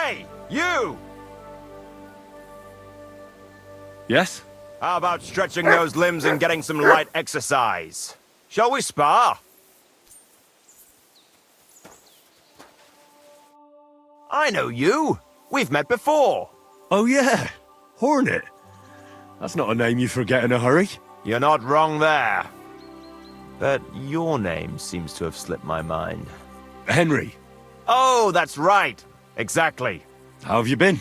Hey, you! Yes? How about stretching those limbs and getting some light exercise? Shall we spar? I know you. We've met before. Oh yeah, Hornet. That's not a name you forget in a hurry. You're not wrong there. But your name seems to have slipped my mind. Henry, Oh, that's right. Exactly. how have you been?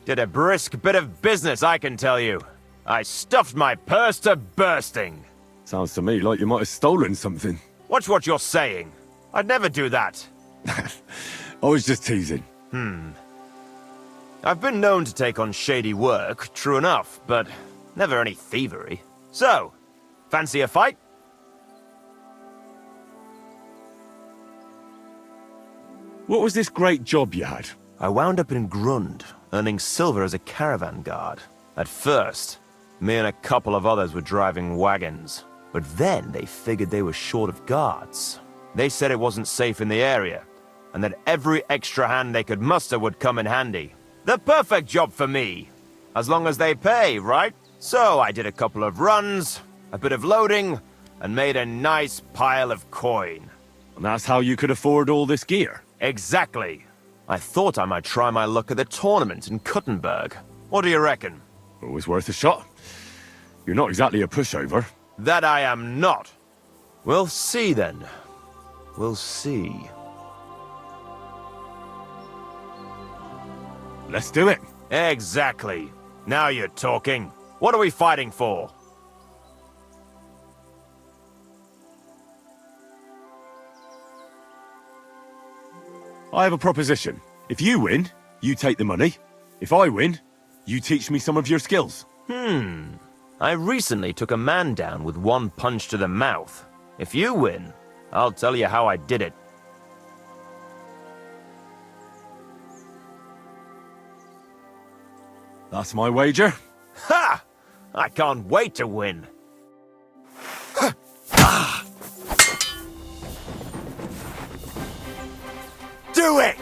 Did a brisk bit of business, I can tell you. I stuffed my purse to bursting. Sounds to me like you might have stolen something. Watch what you're saying. I'd never do that. I was just teasing. I've been known to take on shady work, true enough, but never any thievery. So, fancy a fight? What was this great job you had? I wound up in Grund, earning silver as a caravan guard. At first, me and a couple of others were driving wagons. But then they figured they were short of guards. They said it wasn't safe in the area, and that every extra hand they could muster would come in handy. The perfect job for me, as long as they pay, right? So I did a couple of runs, a bit of loading, and made a nice pile of coin. And that's how you could afford all this gear? Exactly. I thought I might try my luck at the tournament in Kuttenberg. What do you reckon? Always worth a shot. You're not exactly a pushover. That I am not. We'll see then. We'll see. Let's do it. Exactly. Now you're talking. What are we fighting for? I have a proposition. If you win, you take the money. If I win, you teach me some of your skills. I recently took a man down with one punch to the mouth. If you win, I'll tell you how I did it. That's my wager. Ha! I can't wait to win. Do it!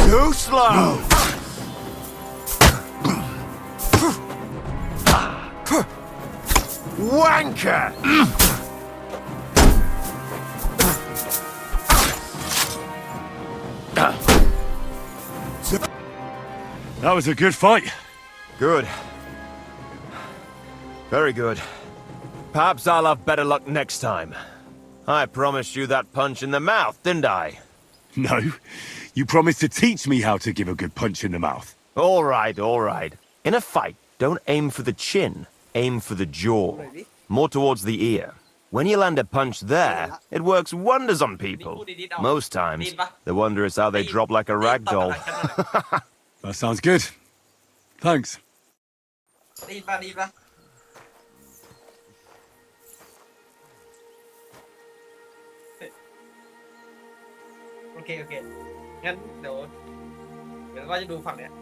Too slow! Wanker! That was a good fight. Good. Very good. Perhaps I'll have better luck next time. I promised you that punch in the mouth, didn't I? No, you promised to teach me how to give a good punch in the mouth. All right, all right. In a fight, don't aim for the chin, aim for the jaw. More towards the ear. When you land a punch there, it works wonders on people. Most times, the wonder is how they drop like a rag doll. That sounds good. Thanks. ได้ยินป่ะได้ยินป่ะโอเคโอเคงั้นเดี๋ยวเราจะดูฝั่งเนี้ย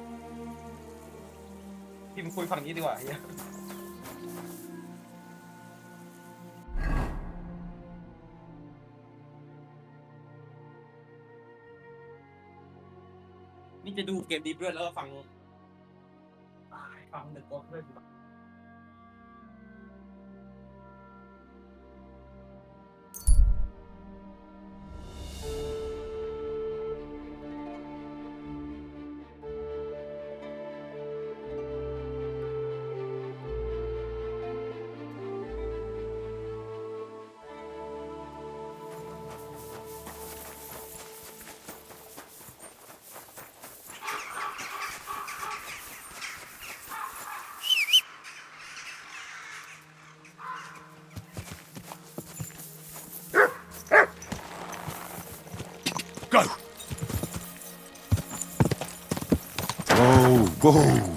พิมพ์คุยฝั่งนี้ดีกว่าเฮียนี่จะดูเกมดีด้วยแล้วก็ฟังเด็กก็ด้วย Go! Whoa, whoa!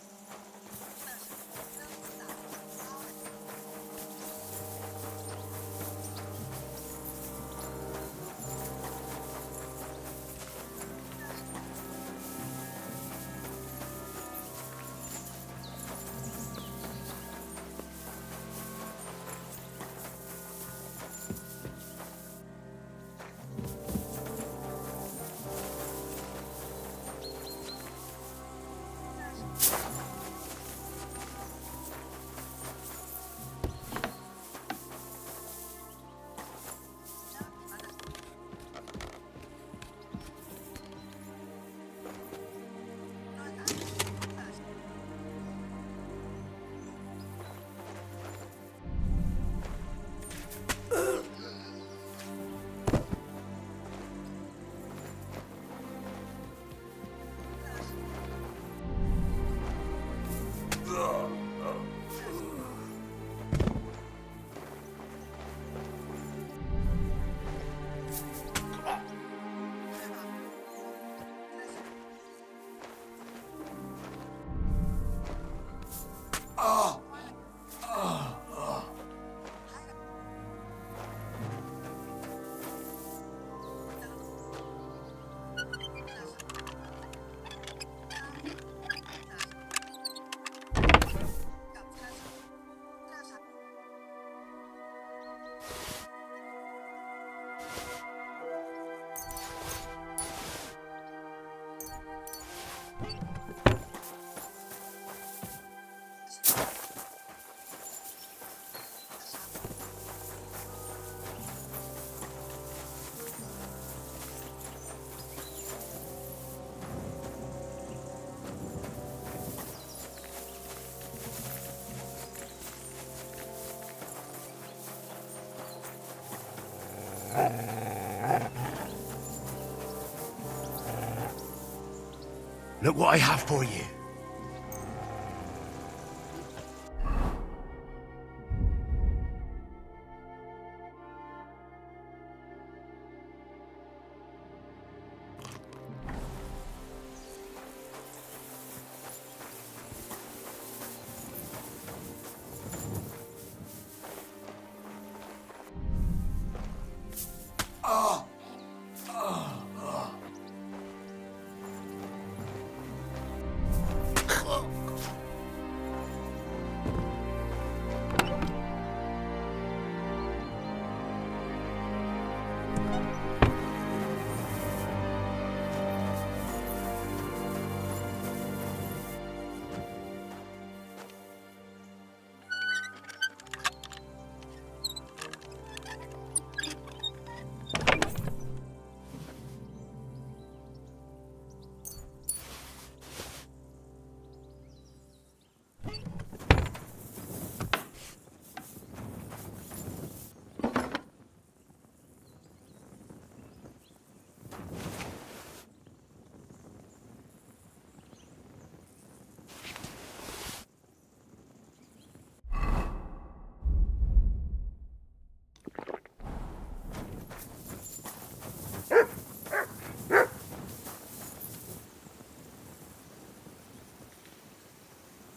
Look what I have for you.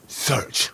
Search.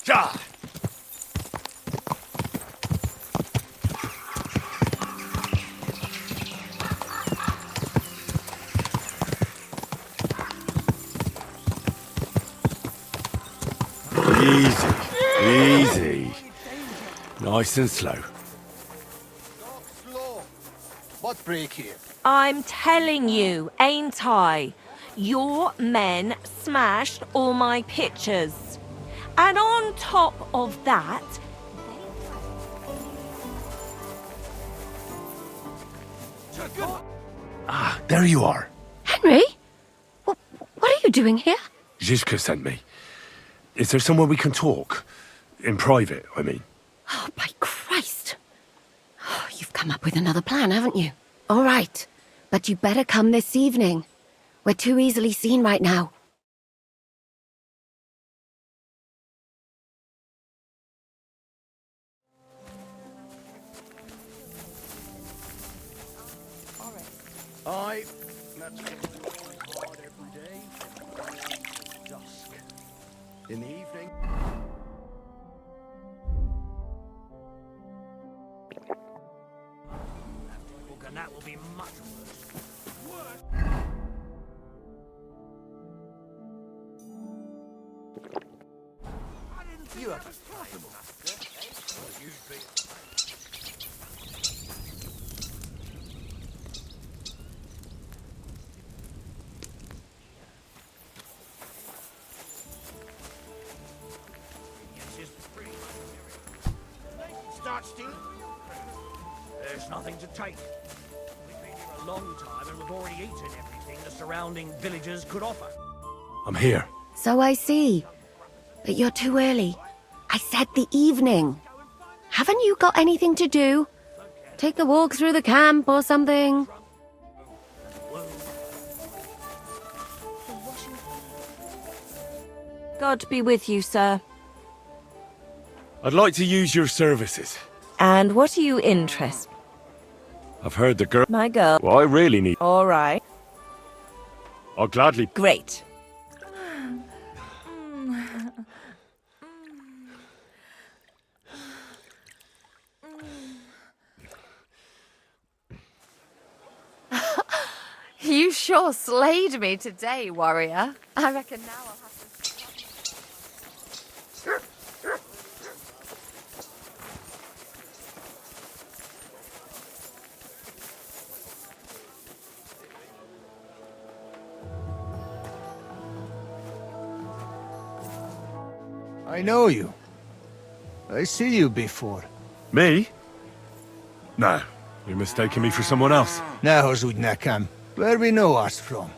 Ja! Easy, easy. Nice and slow. What break here? I'm telling you, ain't I? Your men smashed all my pictures. And on top of that, Ah, there you are. Henry? What are you doing here? Zizka sent me. Is there somewhere we can talk? In private, I mean. Oh, by Christ. Oh, you've come up with another plan, haven't you? All right. But you better come this evening. We're too easily seen right now. That's hard every day. Dusk. In the evening. And that will be much worse. You have possible. Start stealing. There's nothing to take. We've been here a long time and we've already eaten everything the surrounding villagers could offer. I'm here. So I see. But you're too early. I said the evening. Haven't you got anything to do? Take a walk through the camp or something. God be with you, sir. I'd like to use your services. And what are you interested? I've heard the girl... My girl. Well, I really need... All right. I'll gladly... Great. You sure slayed me today, warrior. I reckon now I'll have to... I know you. I see you before. Me? No, you're mistaking me for someone else. Now, Zudnakam, where we know us from?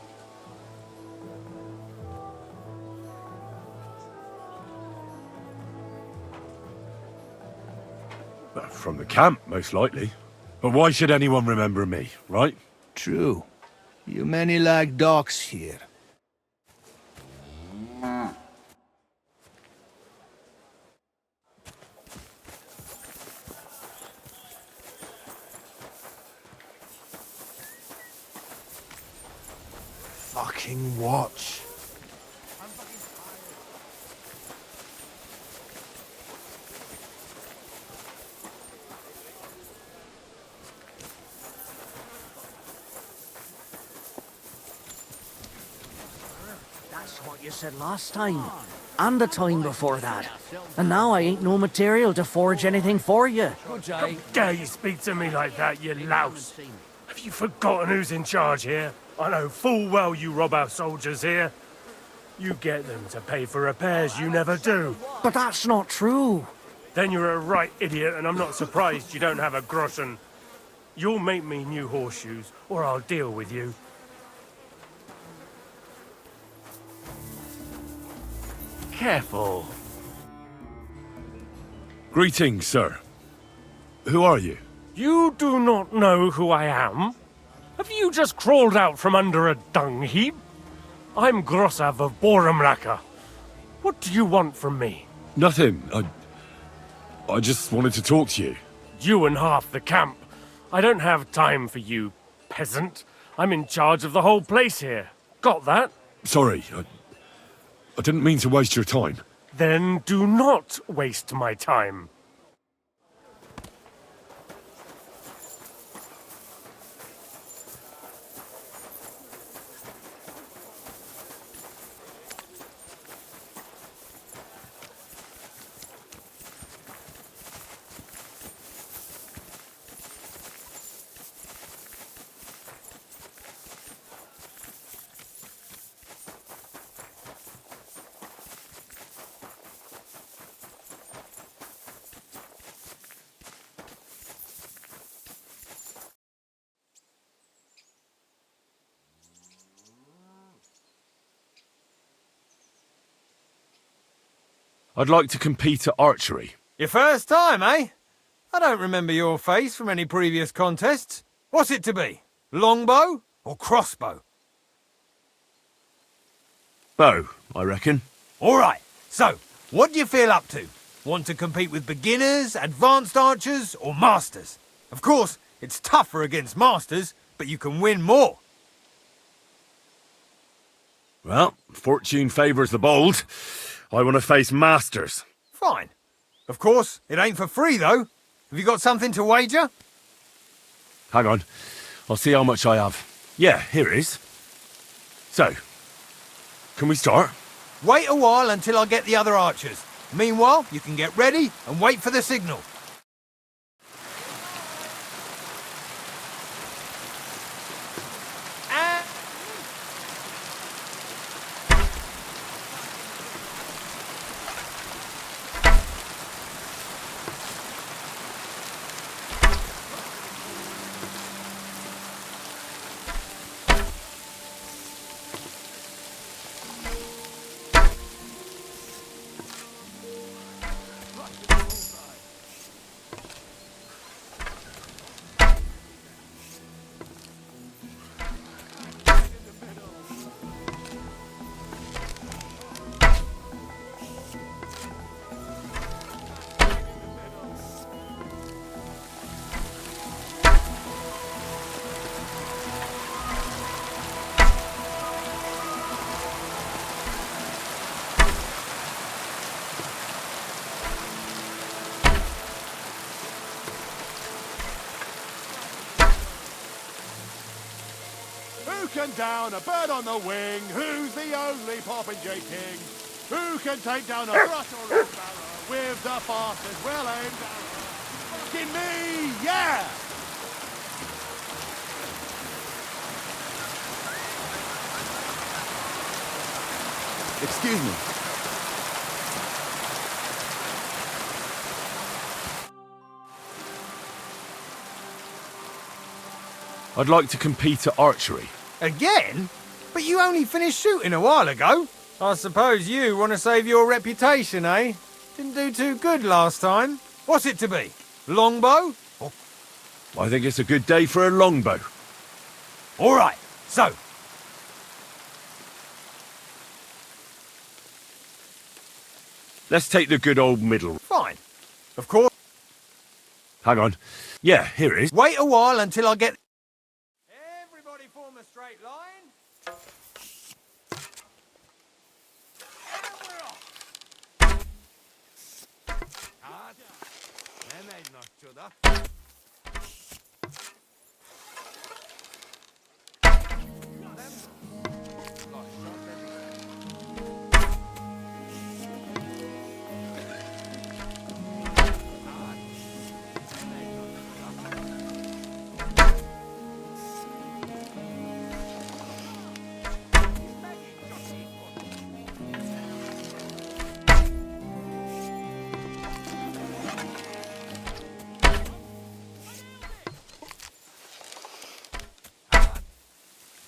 From the camp, most likely. But why should anyone remember me, right? True. You many like dogs here. Fucking watch. That's what you said last time. And the time before that. And now I ain't no material to forge anything for you. How dare you speak to me like that, you louse? Have you forgotten who's in charge here? I know full well you rob our soldiers here. You get them to pay for repairs you never do. But that's not true. Then you're a right idiot, and I'm not surprised you don't have a groschen. You'll make me new horseshoes, or I'll deal with you. Careful. Greetings, sir. Who are you? You do not know who I am? Have you just crawled out from under a dung heap? I'm Grossav of Boramraka. What do you want from me? Nothing. I just wanted to talk to you. You and half the camp. I don't have time for you, peasant. I'm in charge of the whole place here. Got that? Sorry, I didn't mean to waste your time. Then do not waste my time. I'd like to compete at archery. Your first time, eh? I don't remember your face from any previous contests. What's it to be? Longbow or crossbow? Bow, I reckon. All right, so, what do you feel up to? Want to compete with beginners, advanced archers, or masters? Of course, it's tougher against masters, but you can win more. Well, fortune favours the bold. I want to face masters. Fine. Of course, it ain't for free, though. Have you got something to wager? Hang on. I'll see how much I have. Yeah, here it is. So, can we start? Wait a while until I get the other archers. Meanwhile, you can get ready and wait for the signal. Who can down a bird on the wing? Who's the only Popinjay king? Who can take down a thrush or a sparrow with the fastest well-aimed arrow? Fucking me, yeah! Excuse me. I'd like to compete at archery. Again? But you only finished shooting a while ago. I suppose you want to save your reputation, eh? Didn't do too good last time. What's it to be? Longbow? I think it's a good day for a longbow. All right, so. Let's take the good old middle. Fine. Of course. Hang on. Yeah, here it is. Wait a while until I get... Everybody form a straight line. And we're off. Them ain't not each other.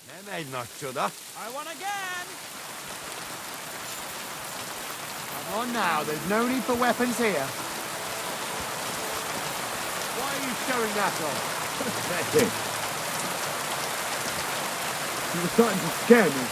Them ain't not each other. I won again. Come on now, there's no need for weapons here. Why are you showing that off? That's it. You were starting to scare me.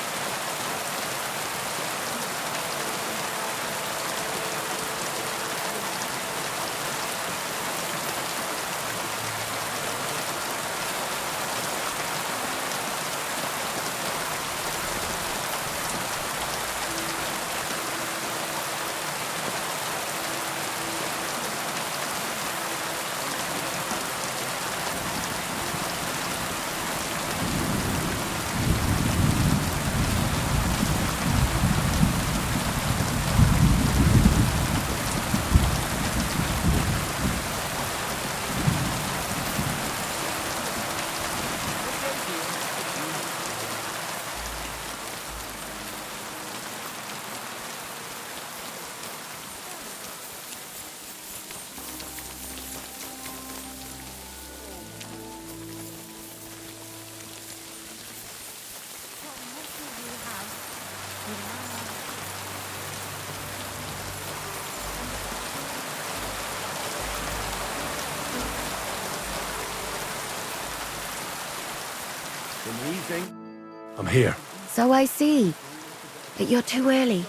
I'm here. So I see. But you're too early.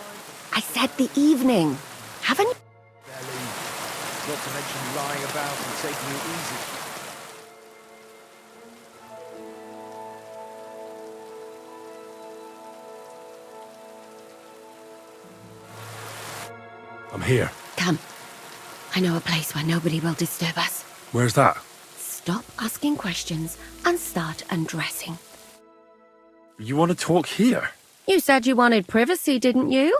I said the evening. Haven't you? Belly. Not to mention lying about and taking it easy. I'm here. Come. I know a place where nobody will disturb us. Where's that? Stop asking questions and start undressing. You want to talk here? You said you wanted privacy, didn't you?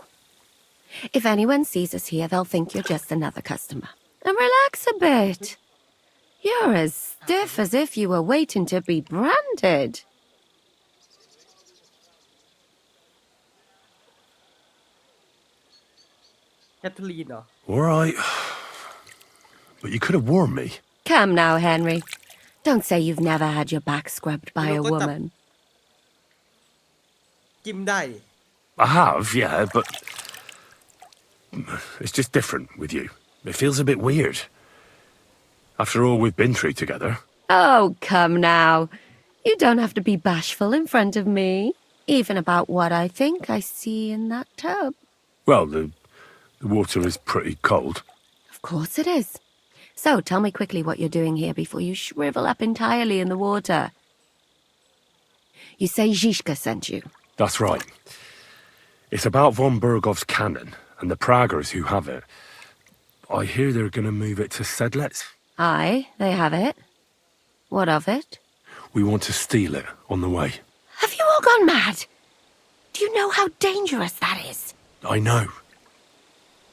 If anyone sees us here, they'll think you're just another customer. And relax a bit. You're as stiff as if you were waiting to be branded. Kathleen เหรอ All right. But you could have warned me. Come now, Henry. Don't say you've never had your back scrubbed by a woman. จิ้มได้ I have, yeah, but it's just different with you. It feels a bit weird. After all we've been through together. Oh, come now. You don't have to be bashful in front of me, even about what I think I see in that tub. Well, the water is pretty cold. Of course it is. So tell me quickly what you're doing here before you shrivel up entirely in the water. You say Zizka sent you. That's right. It's about von Bergov's cannon and the Praggers who have it. I hear they're going to move it to Sedlets. Aye, they have it. What of it? We want to steal it on the way. Have you all gone mad? Do you know how dangerous that is? I know.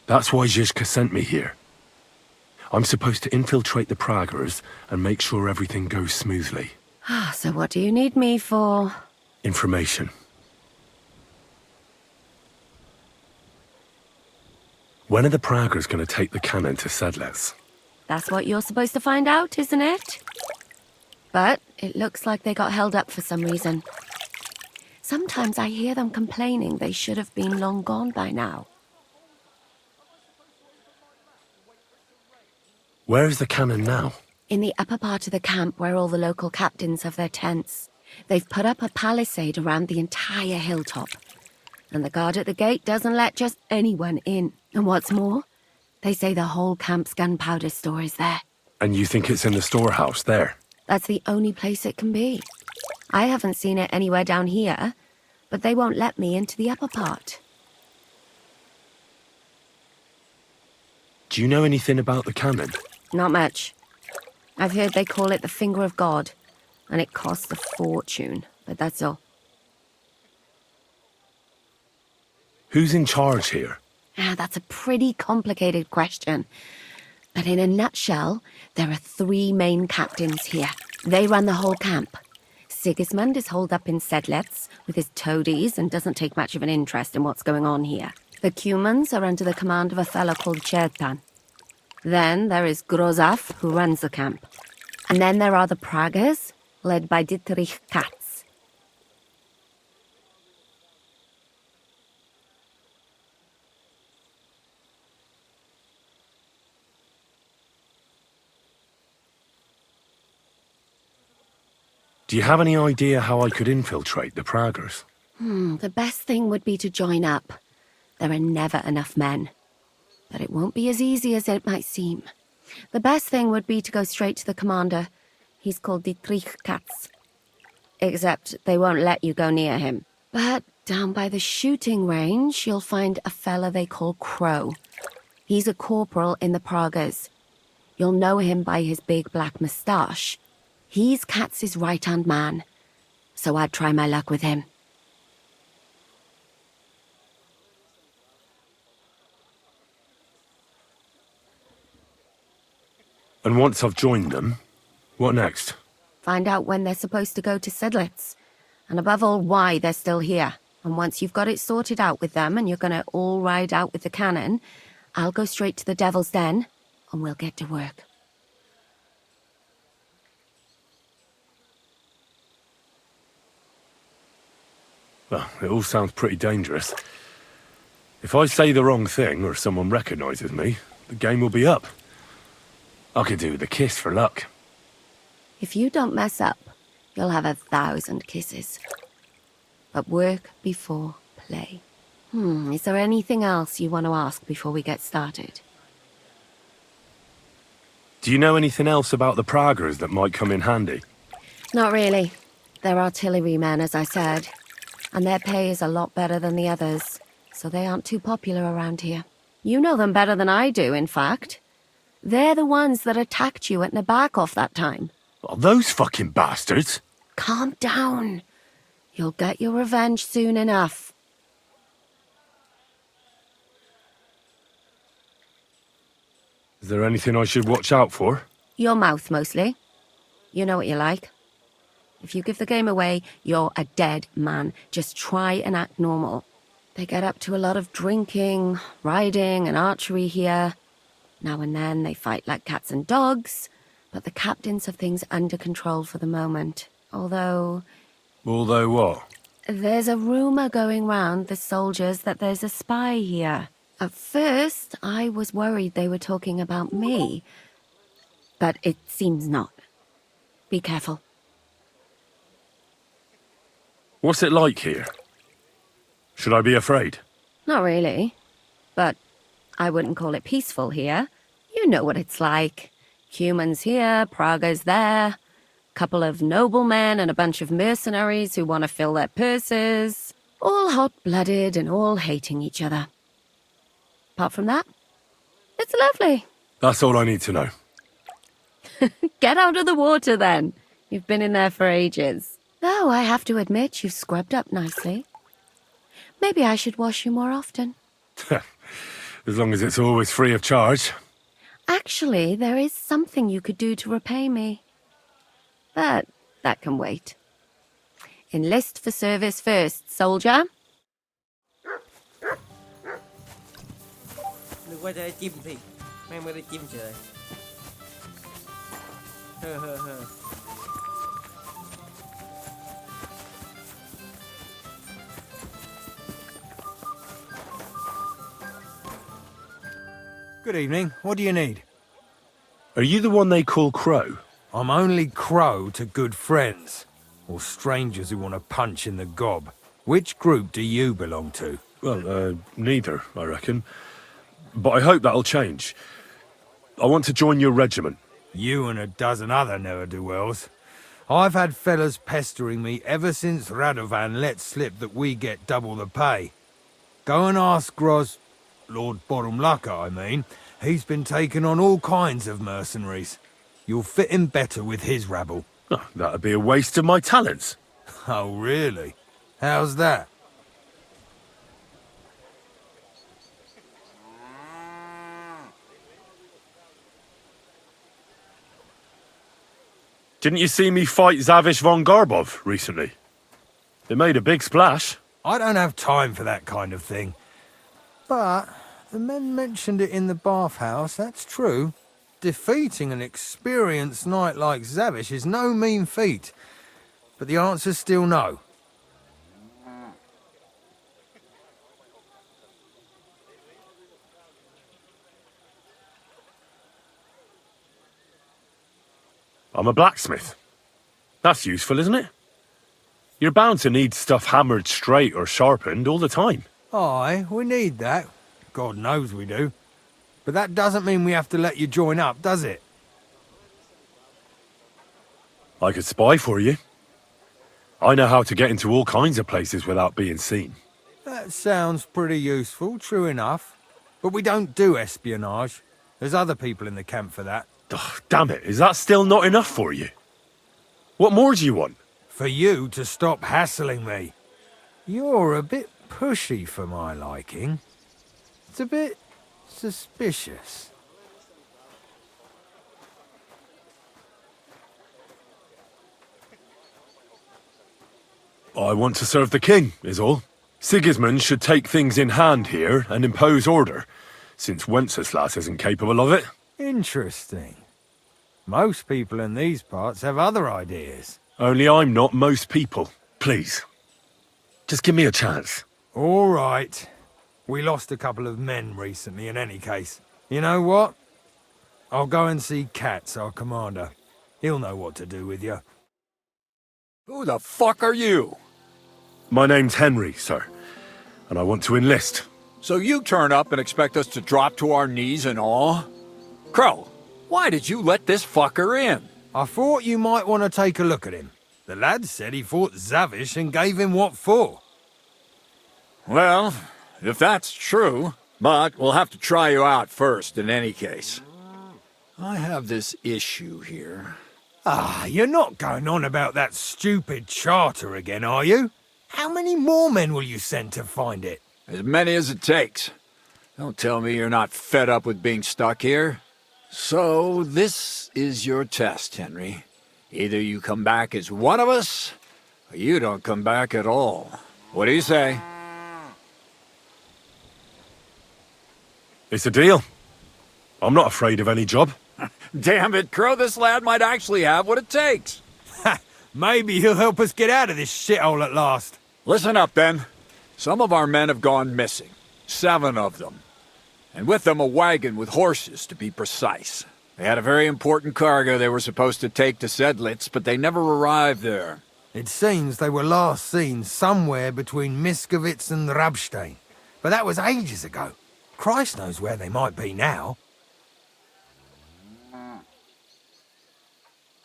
That's why Zizka sent me here. I'm supposed to infiltrate the Praggers and make sure everything goes smoothly. So what do you need me for? Information. When are the Praggers going to take the cannon to Sedlets? That's what you're supposed to find out, isn't it? But it looks like they got held up for some reason. Sometimes I hear them complaining they should have been long gone by now. Where is the cannon now? In the upper part of the camp where all the local captains have their tents. They've put up a palisade around the entire hilltop. And the guard at the gate doesn't let just anyone in. And what's more, they say the whole camp's gunpowder store is there. And you think it's in the storehouse there? That's the only place it can be. I haven't seen it anywhere down here, but they won't let me into the upper part. Do you know anything about the cannon? Not much. I've heard they call it the Finger of God, and it costs a fortune, but that's all. Who's in charge here? That's a pretty complicated question. But in a nutshell, there are 3 main captains here. They run the whole camp. Sigismund is holed up in Sedlets with his toadies and doesn't take much of an interest in what's going on here. The Cumans are under the command of a fellow called Chertan. Then there is Grozaf, who runs the camp. And then there are the Praggers, led by Dietrich Katz. Do you have any idea how I could infiltrate the Praggers? The best thing would be to join up. There are never enough men. But it won't be as easy as it might seem. The best thing would be to go straight to the commander. He's called Dietrich Katz. Except they won't let you go near him. But down by the shooting range, you'll find a fella they call Crow. He's a corporal in the Praggers. You'll know him by his big black moustache. He's Katz's right-hand man. So I'd try my luck with him. And once I've joined them, what next? Find out when they're supposed to go to Sedlets. And above all, why they're still here. And once you've got it sorted out with them and you're going to all ride out with the cannon, I'll go straight to the Devil's Den and we'll get to work. Well, it all sounds pretty dangerous. If I say the wrong thing or someone recognizes me, the game will be up. I could do with a kiss for luck. If you don't mess up, you'll have 1,000 kisses. But work before play. Is there anything else you want to ask before we get started? Do you know anything else about the Praggers that might come in handy? Not really. They're artillerymen, as I said. And their pay is a lot better than the others, so they aren't too popular around here. You know them better than I do, in fact. They're the ones that attacked you at Nabokov that time. Oh, those fucking bastards! Calm down. You'll get your revenge soon enough. Is there anything I should watch out for? Your mouth, mostly. You know what you like. If you give the game away, you're a dead man. Just try and act normal. They get up to a lot of drinking, riding, and archery here. Now and then they fight like cats and dogs, but the captains have things under control for the moment. Although what? There's a rumor going round the soldiers that there's a spy here. At first, I was worried they were talking about me, but it seems not. Be careful. What's it like here? Should I be afraid? Not really, but I wouldn't call it peaceful here. You know what it's like. Humans here, Prague's there. Couple of noblemen and a bunch of mercenaries who want to fill their purses. All hot-blooded and all hating each other. Apart from that, it's lovely. That's all I need to know. Get out of the water then. You've been in there for ages. Though I have to admit you've scrubbed up nicely. Maybe I should wash you more often. As long as it's always free of charge. Actually, there is something you could do to repay me. But that can wait. Enlist for service first, soldier. นึกว่าจะได้จิ้มสิแม่งไม่ได้จิ้มเฉยเฮ้อเฮ้อเฮ้อ Good evening. What do you need? Are you the one they call Crow? I'm only Crow to good friends. Or strangers who want to punch in the gob. Which group do you belong to? Well, neither, I reckon. But I hope that'll change. I want to join your regiment. You and a dozen other ne'er-do-wells. I've had fellas pestering me ever since Radovan let slip that we get double the pay. Go and ask Lord Borumlaka, I mean. He's been taking on all kinds of mercenaries. You'll fit in better with his rabble. Oh, that'd be a waste of my talents. Oh, really? How's that? Didn't you see me fight Zavish von Garbov recently? It made a big splash. I don't have time for that kind of thing. But the men mentioned it in the bathhouse, that's true. Defeating an experienced knight like Zavish is no mean feat. But the answer's still no. I'm a blacksmith. That's useful, isn't it? You're bound to need stuff hammered straight or sharpened all the time. Aye, we need that. God knows we do. But that doesn't mean we have to let you join up, does it? I could spy for you. I know how to get into all kinds of places without being seen. That sounds pretty useful, true enough. But we don't do espionage. There's other people in the camp for that. Ugh, damn it, is that still not enough for you? What more do you want? For you to stop hassling me. You're a bit pushy for my liking. It's a bit suspicious. I want to serve the king, is all. Sigismund should take things in hand here and impose order, since Wenceslas isn't capable of it. Interesting. Most people in these parts have other ideas. Only I'm not most people. Please. Just give me a chance. All right. We lost a couple of men recently in any case. You know what? I'll go and see Katz, our commander. He'll know what to do with you. Who the fuck are you? My name's Henry, sir, and I want to enlist. So you turn up and expect us to drop to our knees in awe? Crow, why did you let this fucker in? I thought you might want to take a look at him. The lad said he fought Zavish and gave him what for. Well, if that's true, but we'll have to try you out first in any case. I have this issue here. Ah, you're not going on about that stupid charter again, are you? How many more men will you send to find it? As many as it takes. Don't tell me you're not fed up with being stuck here. So, this is your test, Henry. Either you come back as one of us, or you don't come back at all. What do you say? It's a deal. I'm not afraid of any job. Damn it, Crow, this lad might actually have what it takes. Ha! Maybe he'll help us get out of this shithole at last. Listen up, then. Some of our men have gone missing. 7 of them. And with them a wagon with horses, to be precise. They had a very important cargo they were supposed to take to Sedlitz, but they never arrived there. It seems they were last seen somewhere between Miskovitz and Rabstein. But that was ages ago. Christ knows where they might be now.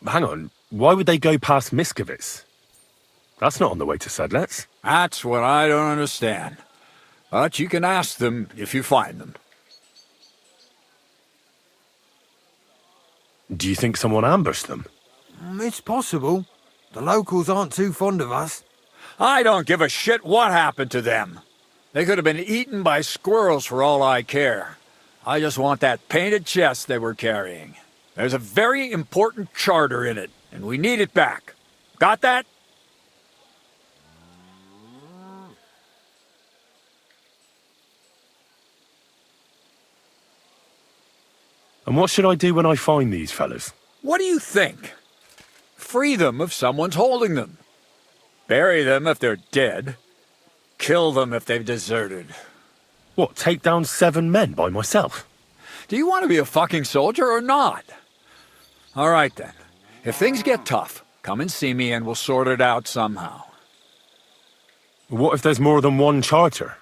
Hang on, why would they go past Miskovitz? That's not on the way to Sedlitz. That's what I don't understand. But you can ask them if you find them. Do you think someone ambushed them? It's possible. The locals aren't too fond of us. I don't give a shit what happened to them. They could have been eaten by squirrels for all I care. I just want that painted chest they were carrying. There's a very important charter in it, and we need it back. Got that? And what should I do when I find these fellas? What do you think? Free them if someone's holding them. Bury them if they're dead. Kill them if they've deserted. What, take down 7 men by myself? Do you want to be a fucking soldier or not? All right then. If things get tough, come and see me and we'll sort it out somehow. What if there's more than one charter?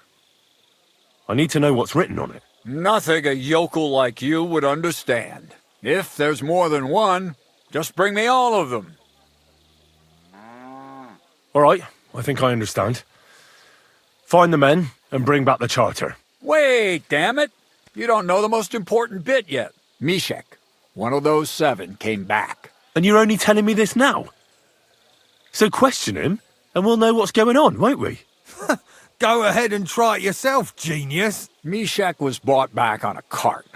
I need to know what's written on it. Nothing a yokel like you would understand. If there's more than one, just bring me all of them. All right, I think I understand. Find the men and bring back the charter. Wait, damn it! You don't know the most important bit yet. Mishek, one of those 7, came back. And you're only telling me this now? So question him, and we'll know what's going on, won't we? Go ahead and try it yourself, genius. Mishek was brought back on a cart.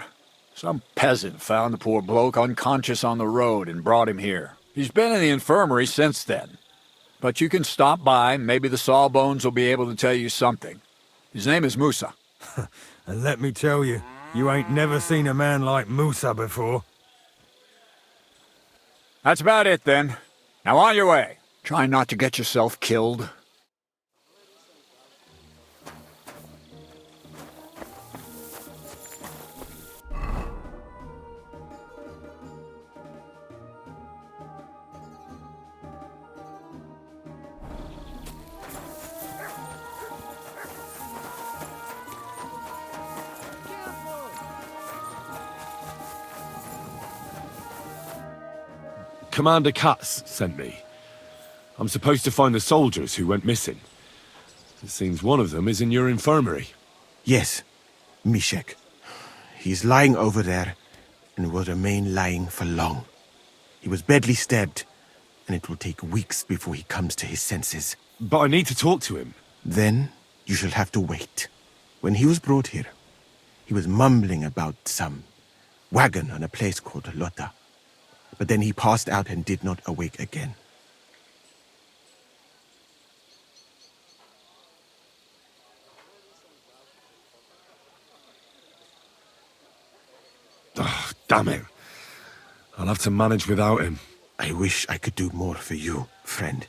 Some peasant found the poor bloke unconscious on the road and brought him here. He's been in the infirmary since then. But you can stop by, maybe the Sawbones will be able to tell you something. His name is Musa. And let me tell you, you ain't never seen a man like Musa before. That's about it then. Now on your way. Try not to get yourself killed. Commander Katz sent me. I'm supposed to find the soldiers who went missing. It seems one of them is in your infirmary. Yes, Mishek. He's lying over there, and will remain lying for long. He was badly stabbed, and it will take weeks before he comes to his senses. But I need to talk to him. Then you shall have to wait. When he was brought here, he was mumbling about some wagon on a place called Lota. But then he passed out and did not awake again. Oh, damn it. I'll have to manage without him. I wish I could do more for you, friend.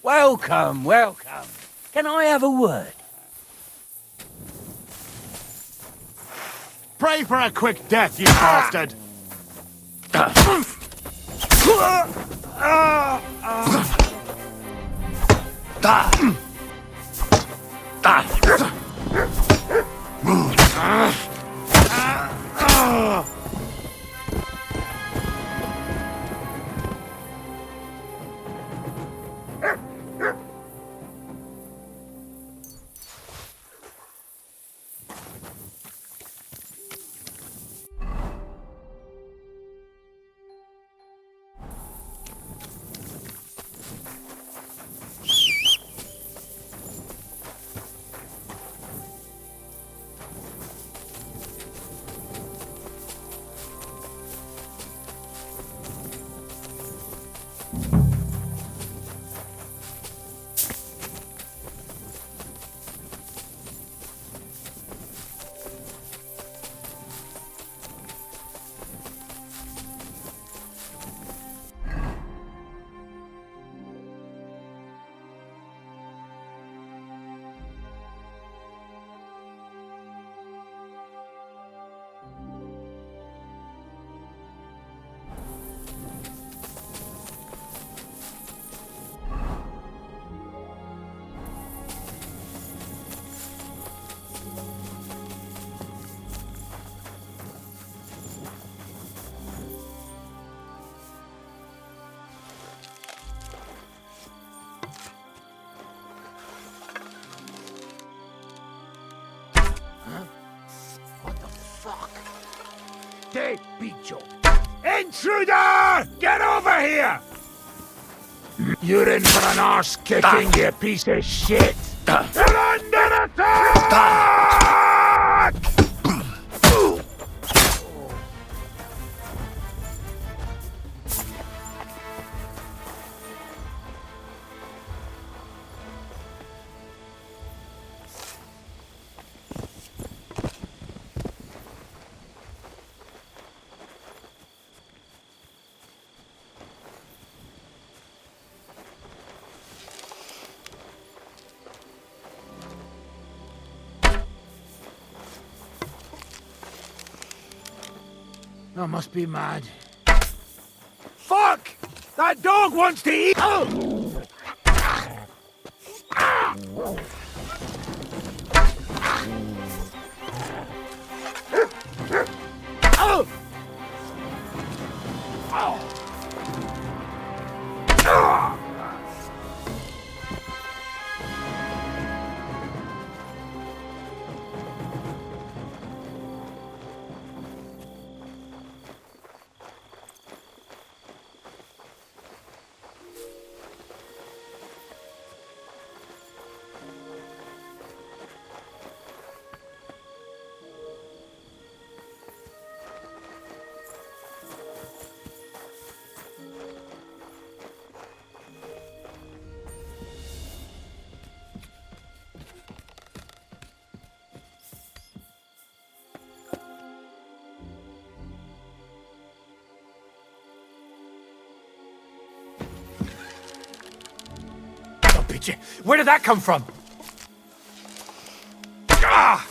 Welcome, welcome. Can I have a word? Pray for a quick death, you bastard! bicho. Intruder! Get over here! You're in for an arse kicking, you piece of shit! You're under attack! I must be mad. Fuck! That dog wants to eat! Where did that come from? Ah!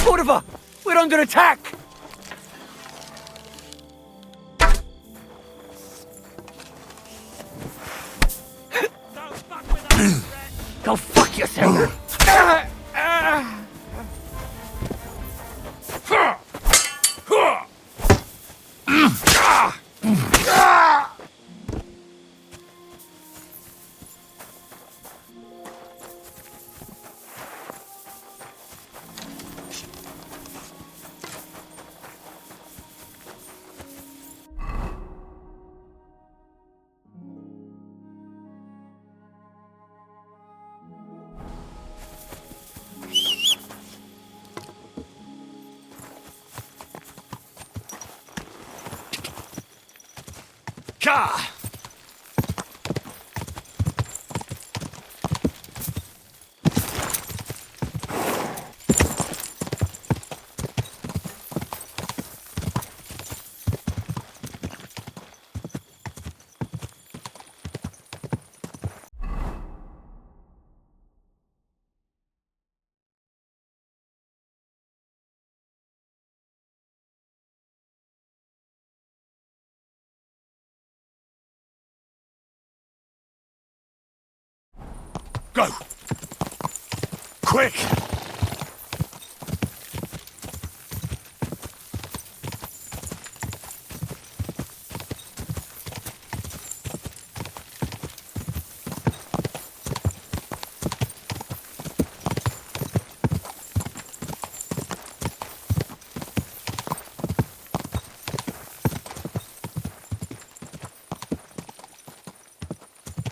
Cordova! We're under attack! Go fuck yourself! Ka! Go! Quick!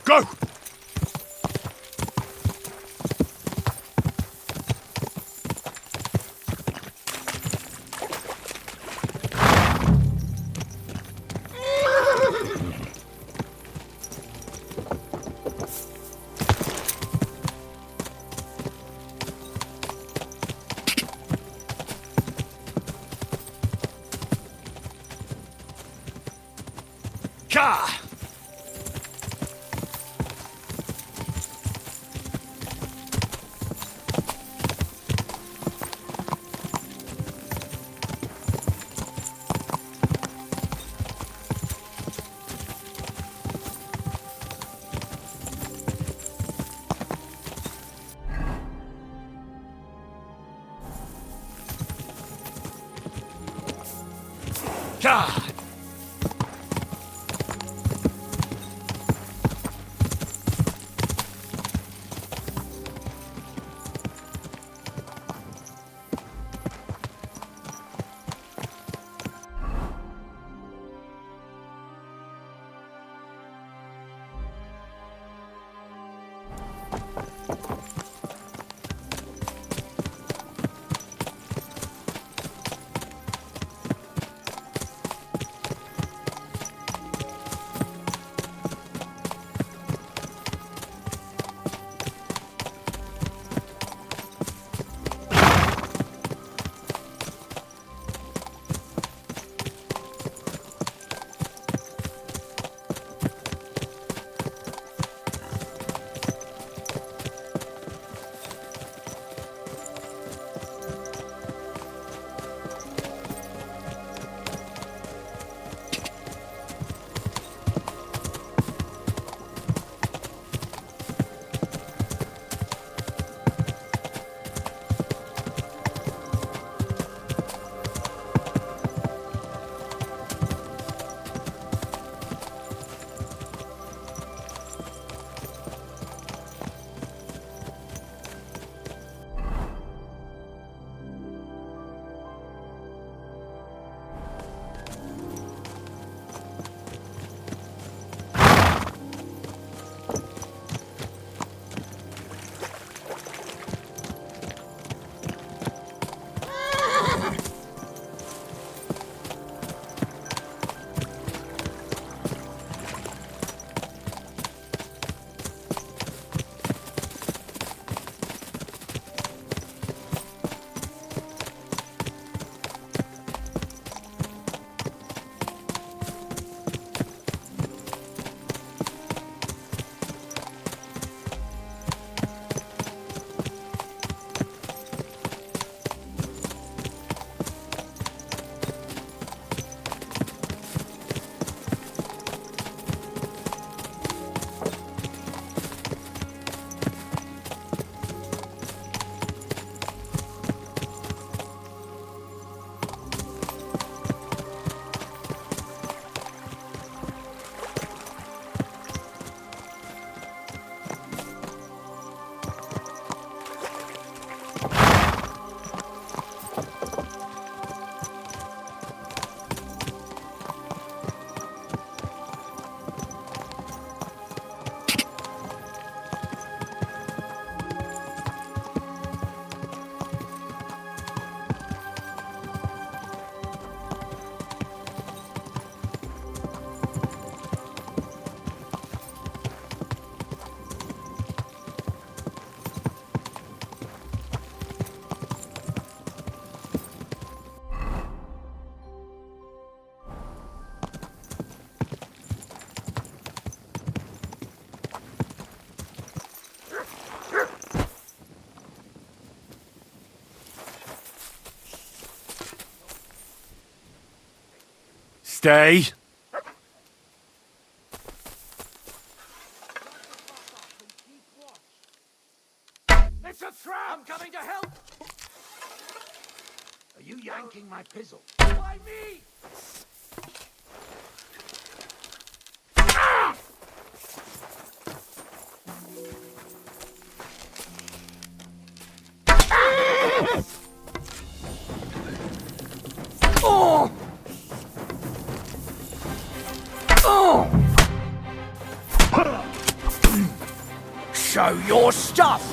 Go! Ka! Ka! Stay. It's a trap! I'm coming to help! Are you yanking my pizzle? Why me? Oh! Oh! Show your stuff!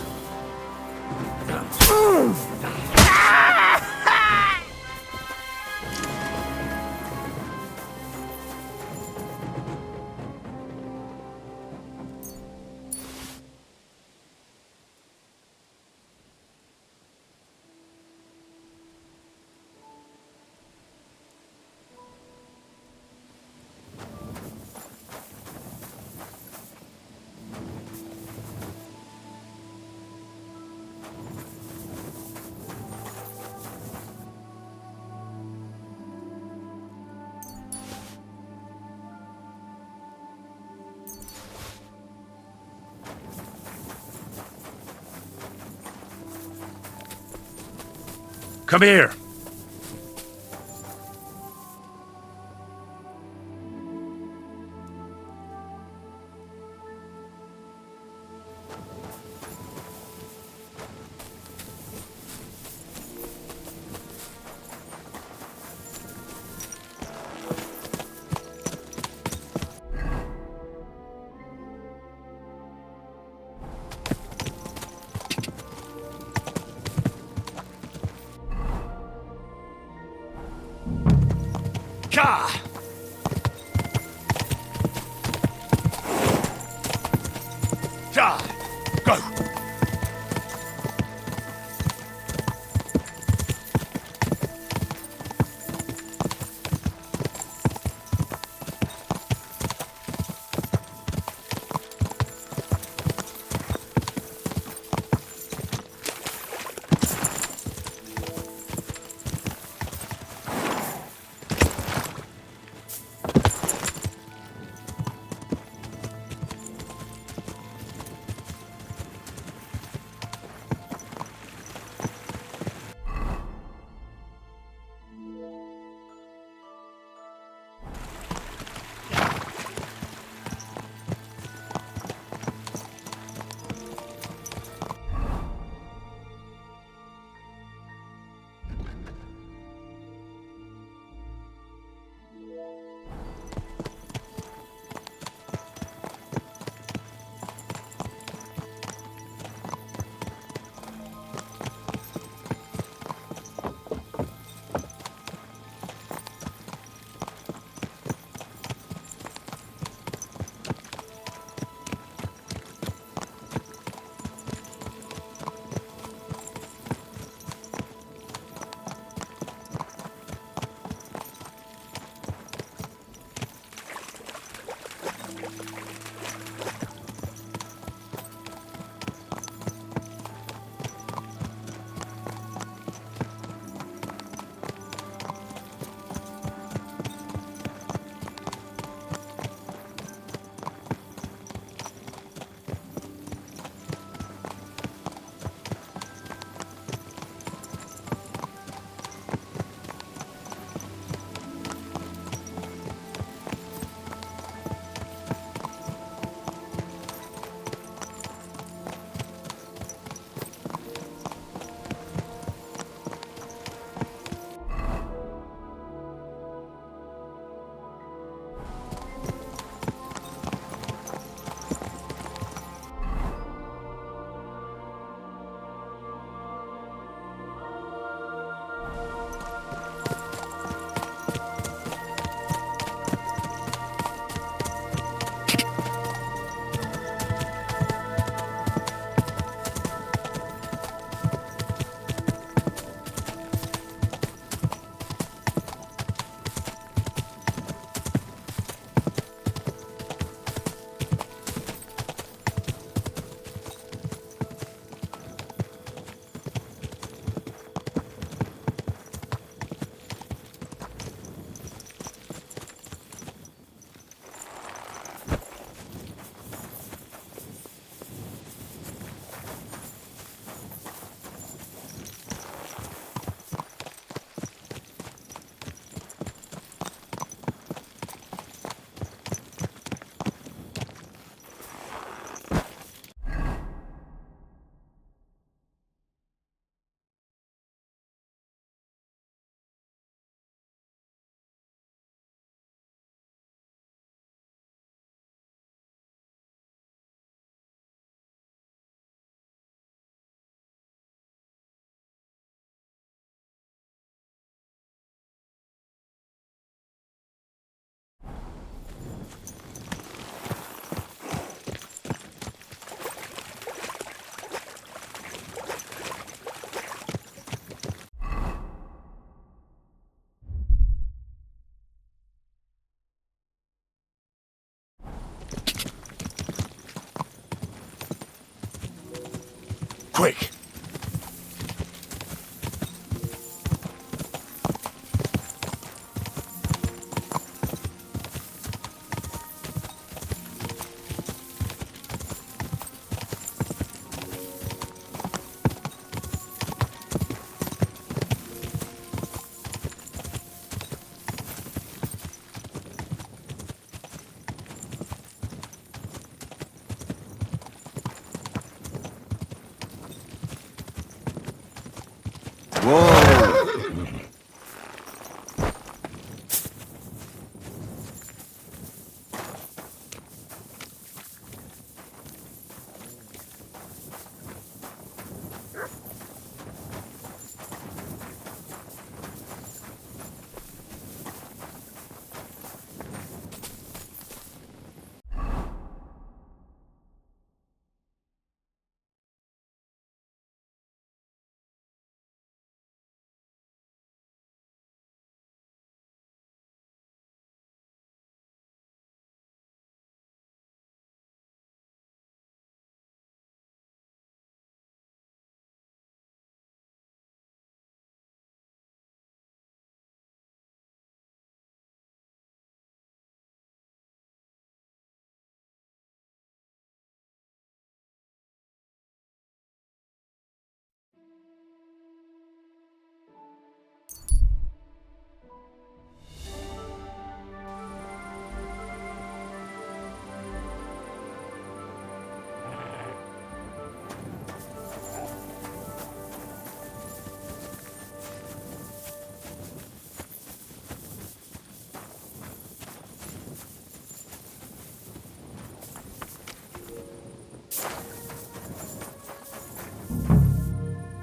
Come here. Ka! Ja! Go! Quick! Whoa!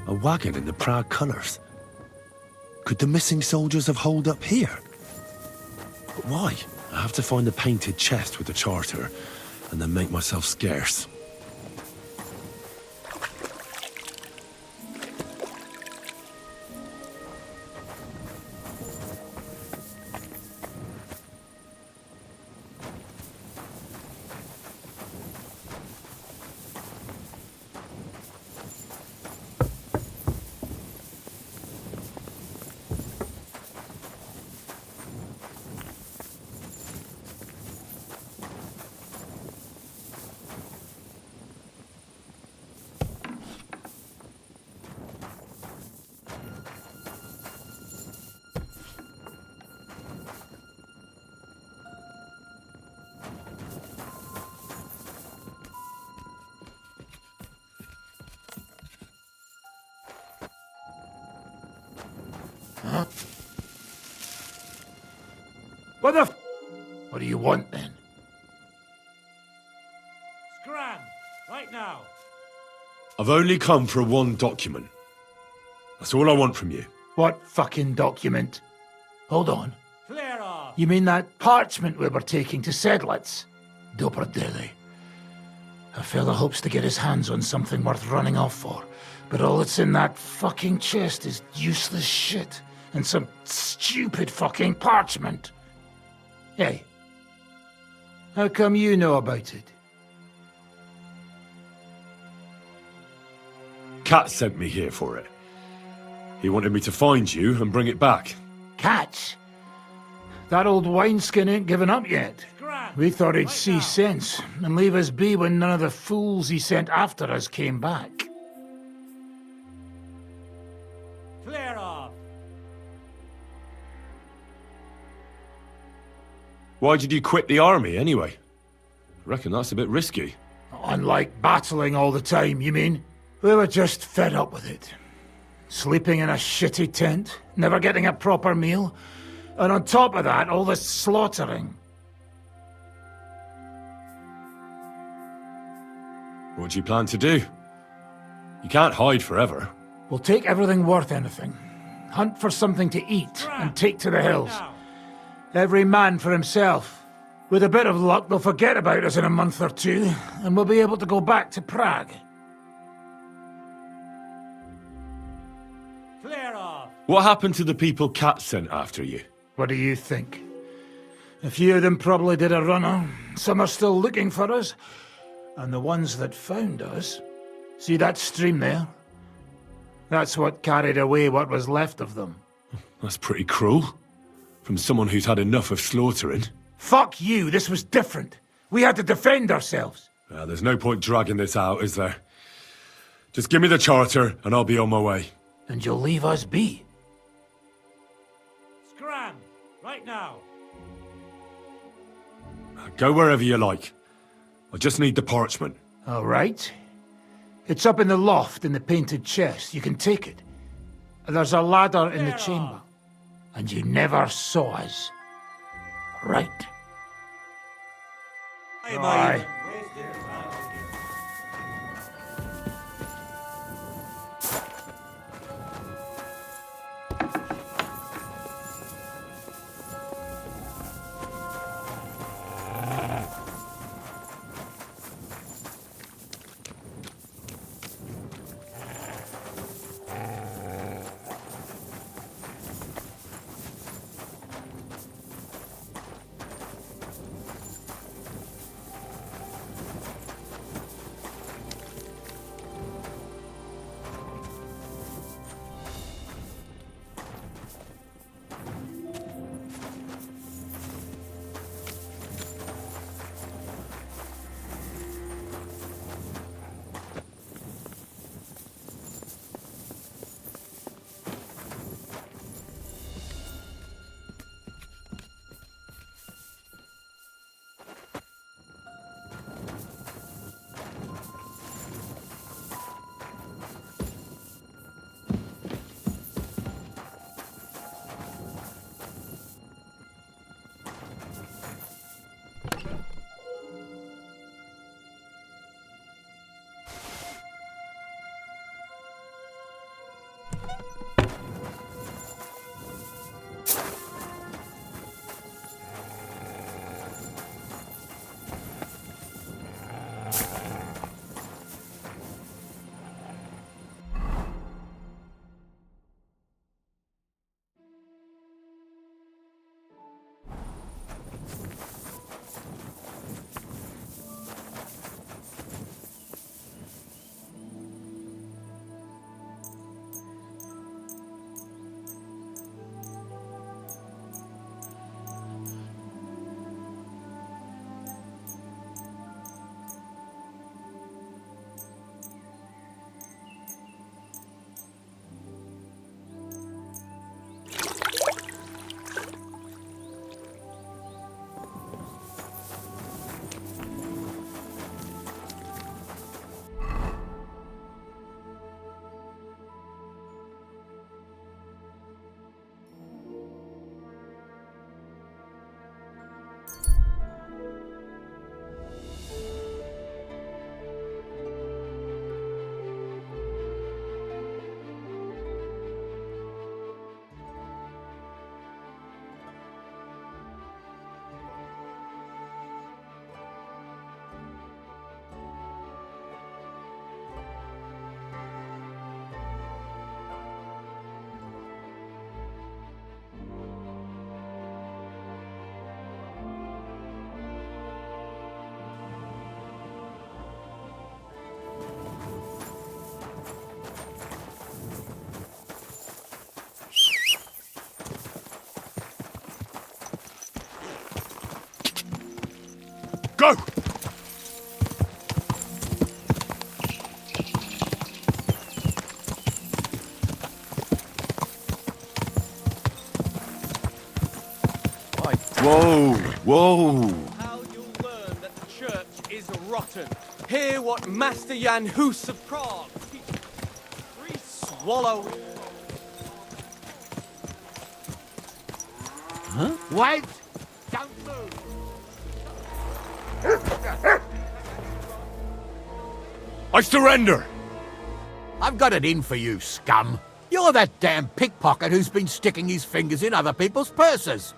A wagon in the Prague colours. Could the missing soldiers have holed up here? But why? I have to find the painted chest with the charter, and then make myself scarce. What do you want, then? Scram! Right now! I've only come for one document. That's all I want from you. What fucking document? Hold on. Flare off! You mean that parchment we were taking to Sedlitz? Dobrodele. A fella hopes to get his hands on something worth running off for, but all that's in that fucking chest is useless shit and some stupid fucking parchment. Hey, how come you know about it? Cat sent me here for it. He wanted me to find you and bring it back. Cat? That old wineskin ain't given up yet. We thought he'd see sense and leave us be when none of the fools he sent after us came back. Clear off! Why did you quit the army, anyway? I reckon that's a bit risky. Unlike battling all the time, you mean? We were just fed up with it. Sleeping in a shitty tent, never getting a proper meal, and on top of that, all the slaughtering. What do you plan to do? You can't hide forever. We'll take everything worth anything. Hunt for something to eat and take to the hills. Every man for himself. With a bit of luck, they'll forget about us in a month or two, and we'll be able to go back to Prague. Clear off! What happened to the people Cat sent after you? What do you think? A few of them probably did a runner. Some are still looking for us. And the ones that found us... See that stream there? That's what carried away what was left of them. That's pretty cruel. From someone who's had enough of slaughtering. Fuck you, this was different. We had to defend ourselves. There's no point dragging this out, is there? Just give me the charter and I'll be on my way. And you'll leave us be. Scram! Right now! Go wherever you like. I just need the parchment. All right. It's up in the loft in the painted chest. You can take it. There's a ladder in the chamber, and you never saw us. Right. Aye. Go! Whoa! Whoa! How you'll learn that the church is rotten. Hear what Master Jan Hus of Prague teaches. 3 swallow. Huh? Wait! Don't move! I surrender! I've got it in for you, scum. You're that damn pickpocket who's been sticking his fingers in other people's purses.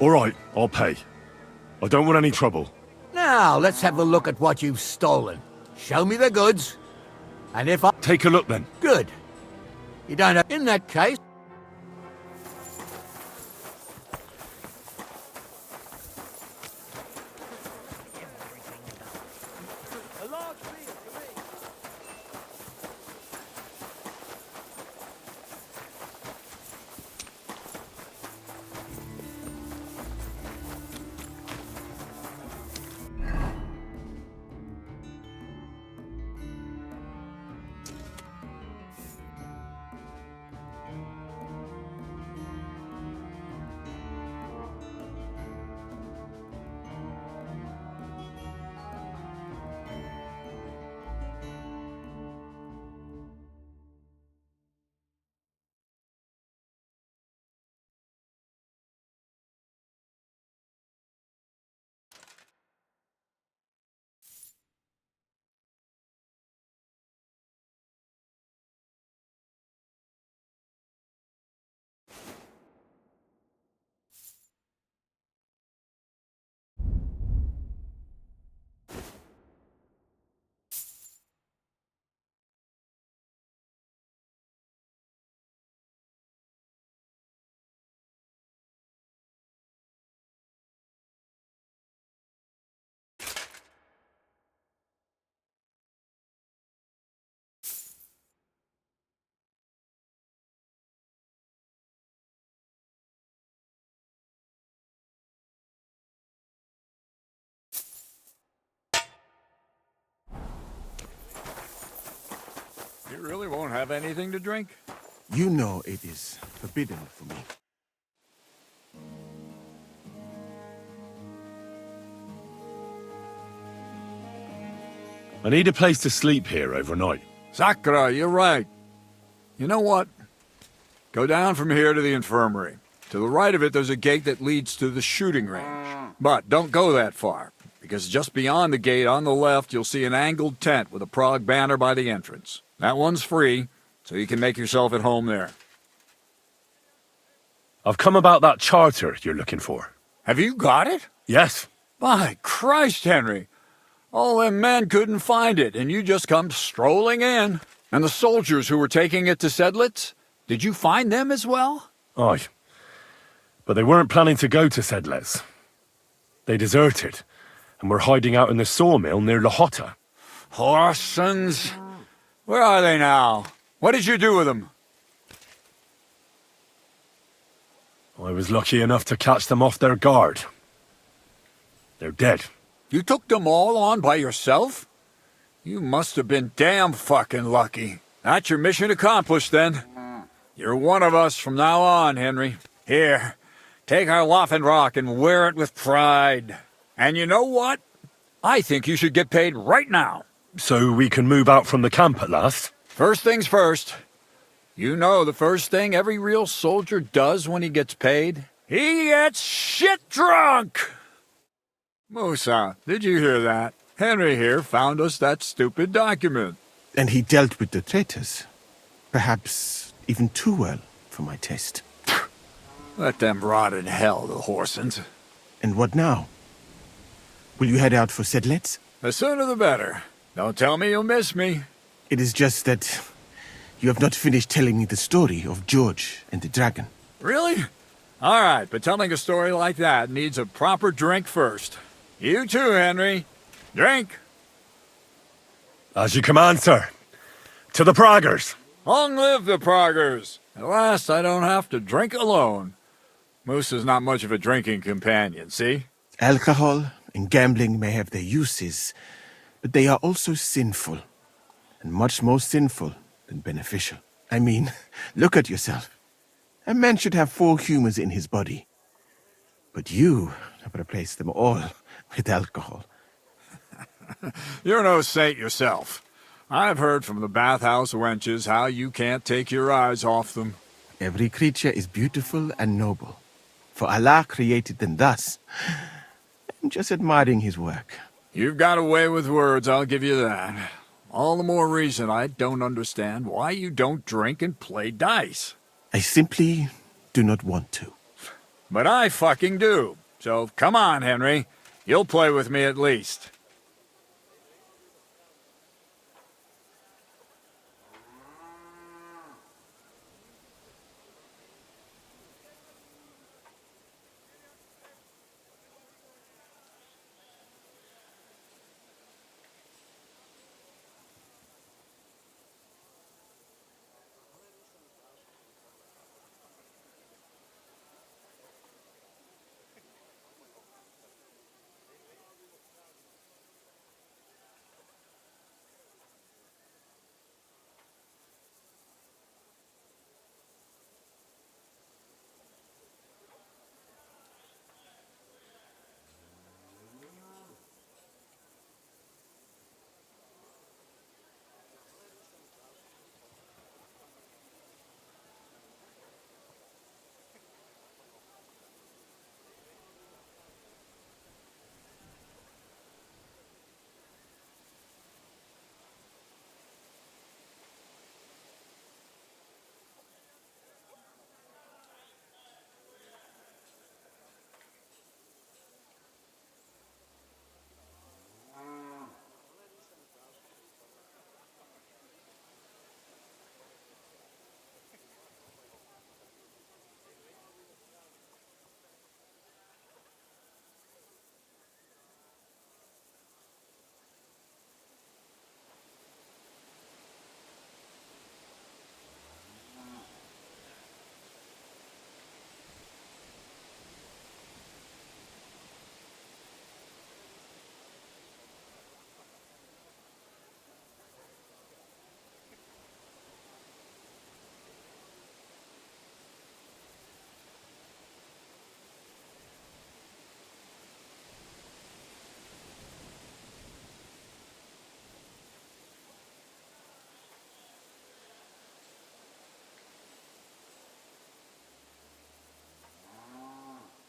All right, I'll pay. I don't want any trouble. Now, let's have a look at what you've stolen. Show me the goods. And if I... Take a look then. Good. You don't have... In that case... You really won't have anything to drink? You know it is forbidden for me. I need a place to sleep here overnight. Sakura, you're right. You know what? Go down from here to the infirmary. To the right of it, there's a gate that leads to the shooting range. But don't go that far, because just beyond the gate on the left, you'll see an angled tent with a Prague banner by the entrance. That one's free, so you can make yourself at home there. I've come about that charter you're looking for. Have you got it? Yes. By Christ, Henry. All them men couldn't find it, and you just come strolling in. And the soldiers who were taking it to Sedlitz, did you find them as well? Aye. But they weren't planning to go to Sedlitz. They deserted, and were hiding out in the sawmill near Lahota. Horsons. Where are they now? What did you do with them? I was lucky enough to catch them off their guard. They're dead. You took them all on by yourself? You must have been damn fucking lucky. That's your mission accomplished, then. You're one of us from now on, Henry. Here, take our Waffenrock and wear it with pride. And you know what? I think you should get paid right now. So we can move out from the camp at last? First things first. You know the first thing every real soldier does when he gets paid? He gets shit drunk! Musa, did you hear that? Henry here found us that stupid document. And he dealt with the traitors. Perhaps even too well for my taste. Let them rot in hell, the Horsons. And what now? Will you head out for Sedlitz? The sooner the better. Don't tell me you'll miss me. It is just that you have not finished telling me the story of George and the dragon. Really? All right, but telling a story like that needs a proper drink first. You too, Henry. Drink. As you command, sir. To the Praggers. Long live the Praggers. At last I don't have to drink alone. Moose is not much of a drinking companion, see? Alcohol and gambling may have their uses, but they are also sinful, and much more sinful than beneficial. I mean, look at yourself. A man should have 4 humors in his body. But you have replaced them all with alcohol. You're no saint yourself. I've heard from the bathhouse wenches how you can't take your eyes off them. Every creature is beautiful and noble, for Allah created them thus. I'm just admiring his work. You've got a way with words, I'll give you that. All the more reason I don't understand why you don't drink and play dice. I simply do not want to. But I fucking do. So come on, Henry. You'll play with me at least.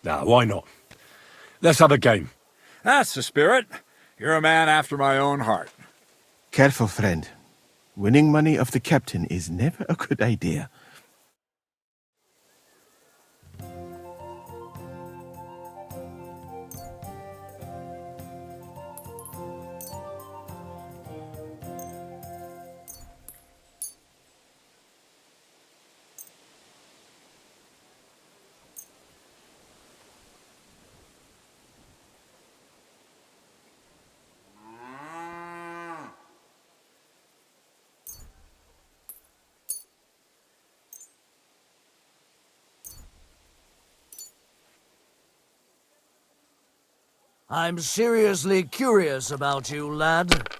Nah, why not? Let's have a game. That's the spirit. You're a man after my own heart. Careful, friend. Winning money of the captain is never a good idea. I'm seriously curious about you, lad.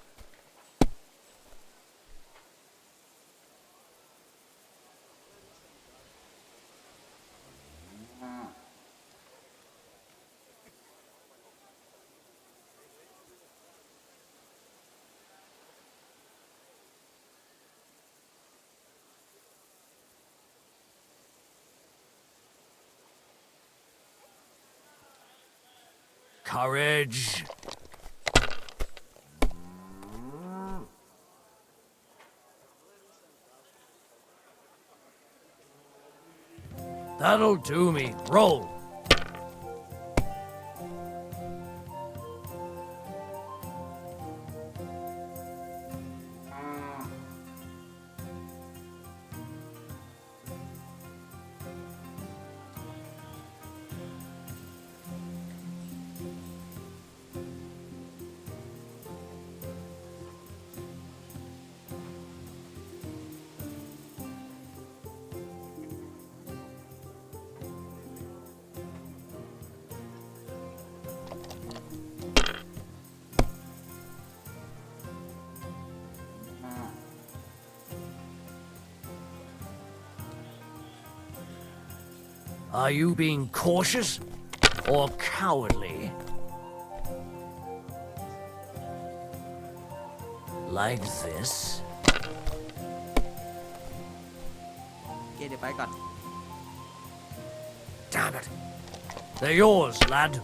Courage. That'll do me. Roll. Are you being cautious or cowardly? Like this? Damn it. They're yours, lad.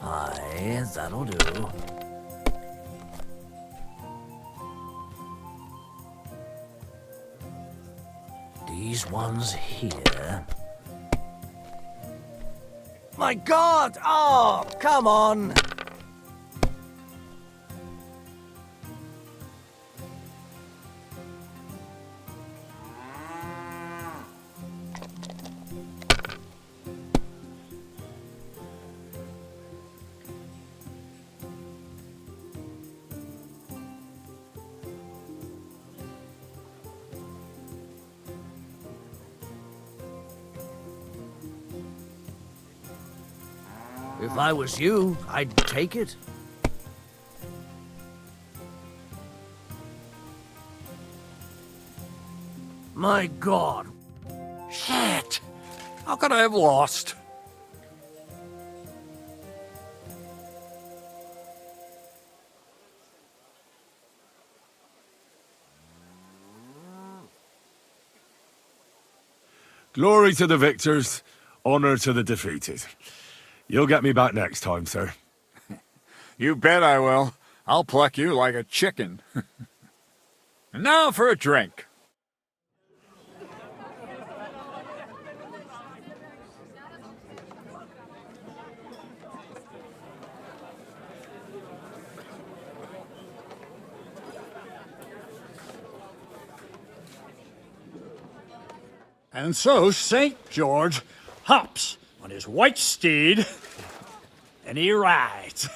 Aye, that'll do. These ones here. My God! Oh, come on! If I was you, I'd take it. My God. Shit! How could I have lost? Glory to the victors, honor to the defeated. You'll get me back next time, sir. You bet I will. I'll pluck you like a chicken. And now for a drink. And so St. George hops on his white steed and he rides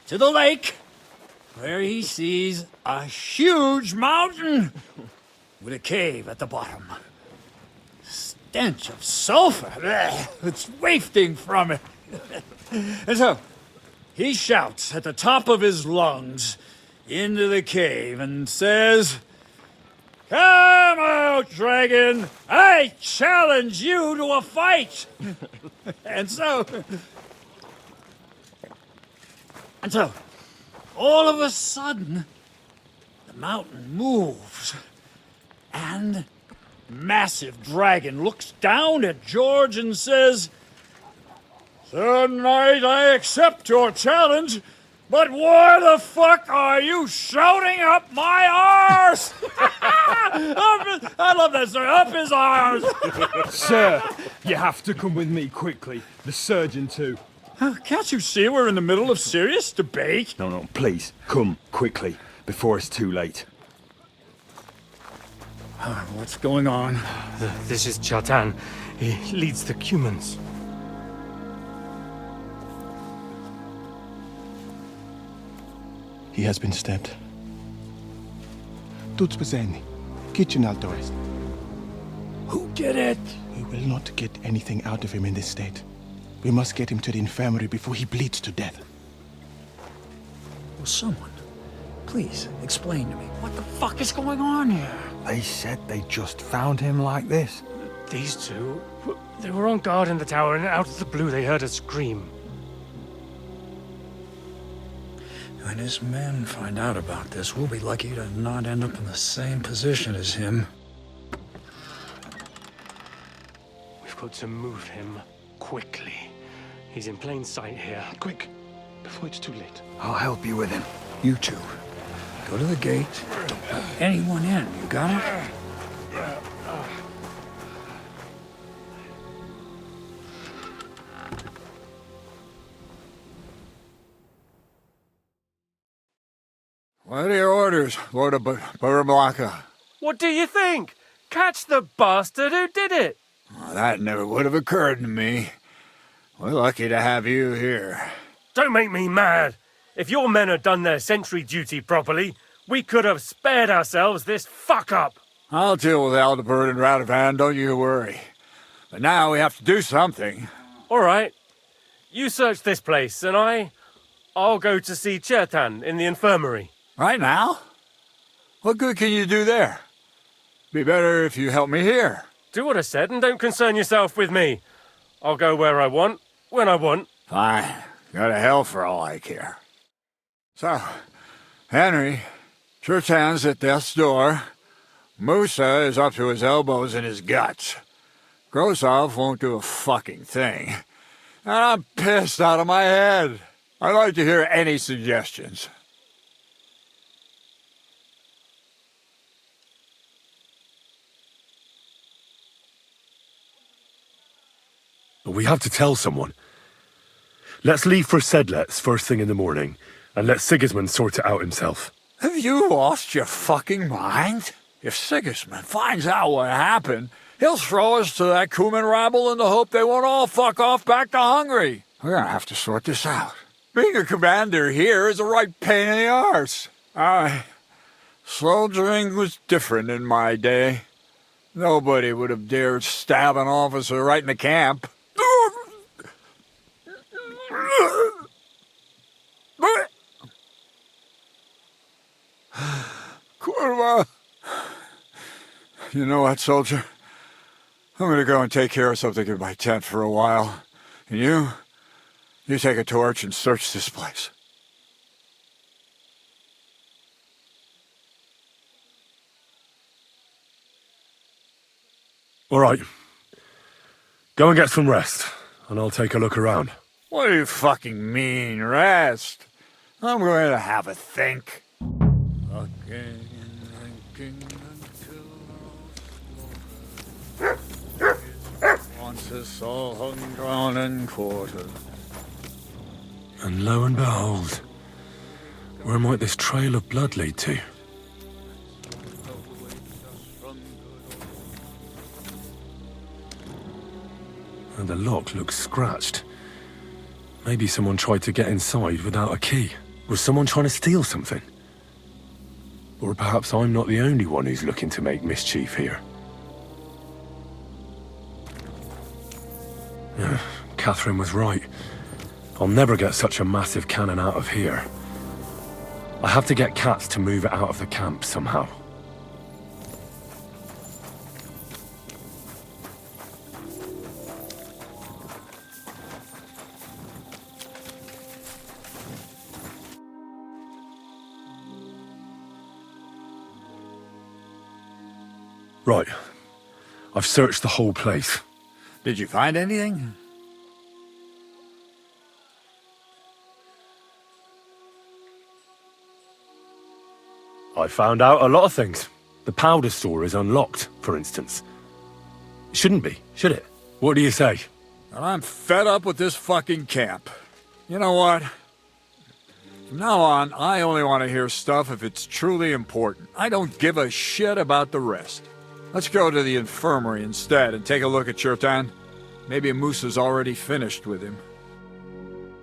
to the lake where he sees a huge mountain. with a cave at the bottom. Stench of sulfur. Blech, it's wafting from it. And so, he shouts at the top of his lungs into the cave and says, "Come out, dragon! I challenge you to a fight!" And so, all of a sudden, the mountain moves, and massive dragon looks down at George and says, "Sir Knight, I accept your challenge, but why the fuck are you shouting up my arse?" I love that, sir. Up his arse. Sir, you have to come with me quickly. The surgeon too. Can't you see we're in the middle of serious debate? No, please, come quickly, before it's too late. What's going on? This is Chatan. He leads the Cumans. He has been stabbed. Tuts bezeni. Kitchen alto est. Who did it? We will not get anything out of him in this state. We must get him to the infirmary before he bleeds to death. Will someone please explain to me what the fuck is going on here? They said they just found him like this. These two, they were on guard in the tower, and out of the blue they heard a scream. When his men find out about this, we'll be lucky to not end up in the same position as him. We've got to move him quickly. He's in plain sight here. Quick, before it's too late. I'll help you with him. You two, go to the gate. Don't let anyone in. You got it? What are your orders, Lord of Burblaka? What do you think? Catch the bastard who did it! Well, that never would have occurred to me. We're lucky to have you here. Don't make me mad. If your men had done their sentry duty properly, we could have spared ourselves this fuck-up. I'll deal with Aldebert and Radovan, don't you worry. But now we have to do something. All right. You search this place, and I'll go to see Chertan in the infirmary. Right now? What good can you do there? Be better if you help me here. Do what I said and don't concern yourself with me. I'll go where I want, when I want. Fine. Go to hell for all I care. So, Henry, Chertan's at death's door. Musa is up to his elbows in his guts. Grosov won't do a fucking thing. And I'm pissed out of my head. I'd like to hear any suggestions. We have to tell someone. Let's leave for Sedlets first thing in the morning, and let Sigismund sort it out himself. Have you lost your fucking mind? If Sigismund finds out what happened, he'll throw us to that Cuman rabble in the hope they won't all fuck off back to Hungary. We're gonna have to sort this out. Being a commander here is a right pain in the arse. Soldiering was different in my day. Nobody would have dared stab an officer right in the camp. Kurva. You know what, soldier? I'm gonna go and take care of something in my tent for a while. And you take a torch and search this place. All right. Go and get some rest, and I'll take a look around. What do you fucking mean, rest? I'm going to have a think. Fucking thinking until once us all hung drawn and quartered. And lo and behold, where might this trail of blood lead to? And the lock looks scratched. Maybe someone tried to get inside without a key. Was someone trying to steal something? Or perhaps I'm not the only one who's looking to make mischief here. Catherine was right. I'll never get such a massive cannon out of here. I have to get Cats to move it out of the camp somehow. Right. I've searched the whole place. Did you find anything? I found out a lot of things. The powder store is unlocked, for instance. It shouldn't be, should it? What do you say? Well, I'm fed up with this fucking camp. You know what? From now on, I only want to hear stuff if it's truly important. I don't give a shit about the rest. Let's go to the infirmary instead and take a look at Chertan. Maybe Musa's already finished with him.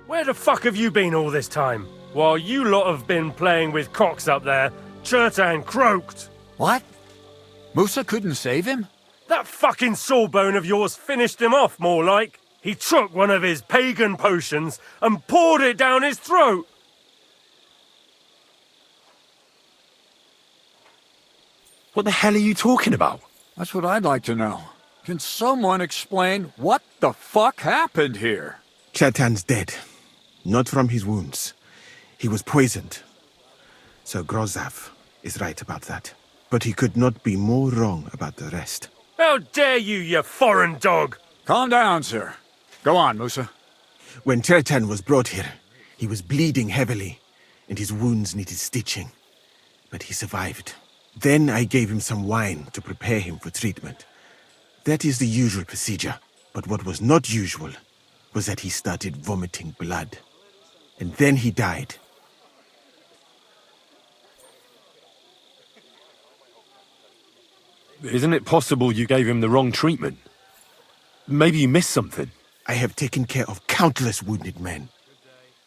Where the fuck have you been all this time? While you lot have been playing with cocks up there, Chertan croaked. What? Musa couldn't save him? That fucking sawbone of yours finished him off, more like. He took one of his pagan potions and poured it down his throat. What the hell are you talking about? That's what I'd like to know. Can someone explain what the fuck happened here? Chertan's dead. Not from his wounds. He was poisoned. Sir Grozav is right about that. But he could not be more wrong about the rest. How dare you, you foreign dog! Calm down, sir. Go on, Musa. When Chertan was brought here, he was bleeding heavily, and his wounds needed stitching. But he survived. Then I gave him some wine to prepare him for treatment. That is the usual procedure. But what was not usual was that he started vomiting blood. And then he died. Isn't it possible you gave him the wrong treatment? Maybe you missed something. I have taken care of countless wounded men.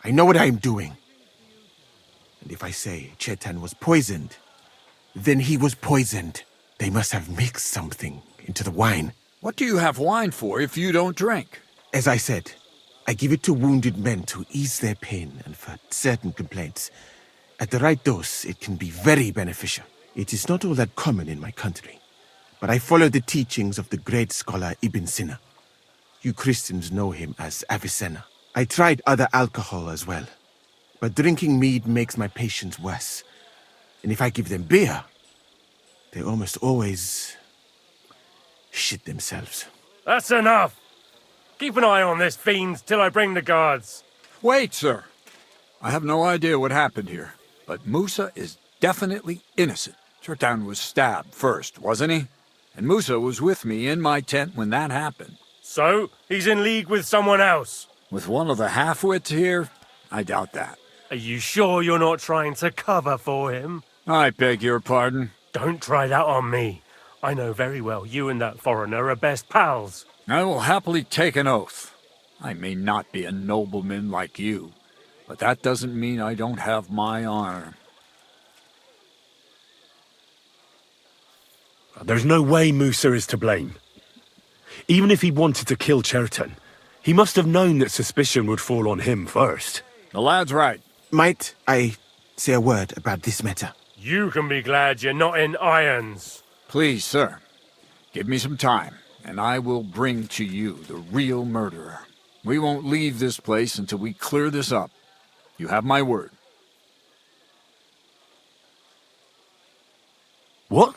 I know what I am doing. And if I say Chertan was poisoned, then he was poisoned. They must have mixed something into the wine. What do you have wine for if you don't drink? As I said, I give it to wounded men to ease their pain and for certain complaints. At the right dose, it can be very beneficial. It is not all that common in my country, but I follow the teachings of the great scholar Ibn Sina. You Christians know him as Avicenna. I tried other alcohol as well, but drinking mead makes my patients worse. And if I give them beer, they almost always shit themselves. That's enough! Keep an eye on this fiend till I bring the guards. Wait, sir. I have no idea what happened here, but Musa is definitely innocent. Chertan was stabbed first, wasn't he? And Musa was with me in my tent when that happened. So, he's in league with someone else? With one of the half-wits here? I doubt that. Are you sure you're not trying to cover for him? I beg your pardon. Don't try that on me. I know very well you and that foreigner are best pals. I will happily take an oath. I may not be a nobleman like you, but that doesn't mean I don't have my honor. There's no way Musa is to blame. Even if he wanted to kill Chertan, he must have known that suspicion would fall on him first. The lad's right. Might I say a word about this matter? You can be glad you're not in irons. Please, sir. Give me some time, and I will bring to you the real murderer. We won't leave this place until we clear this up. You have my word. What?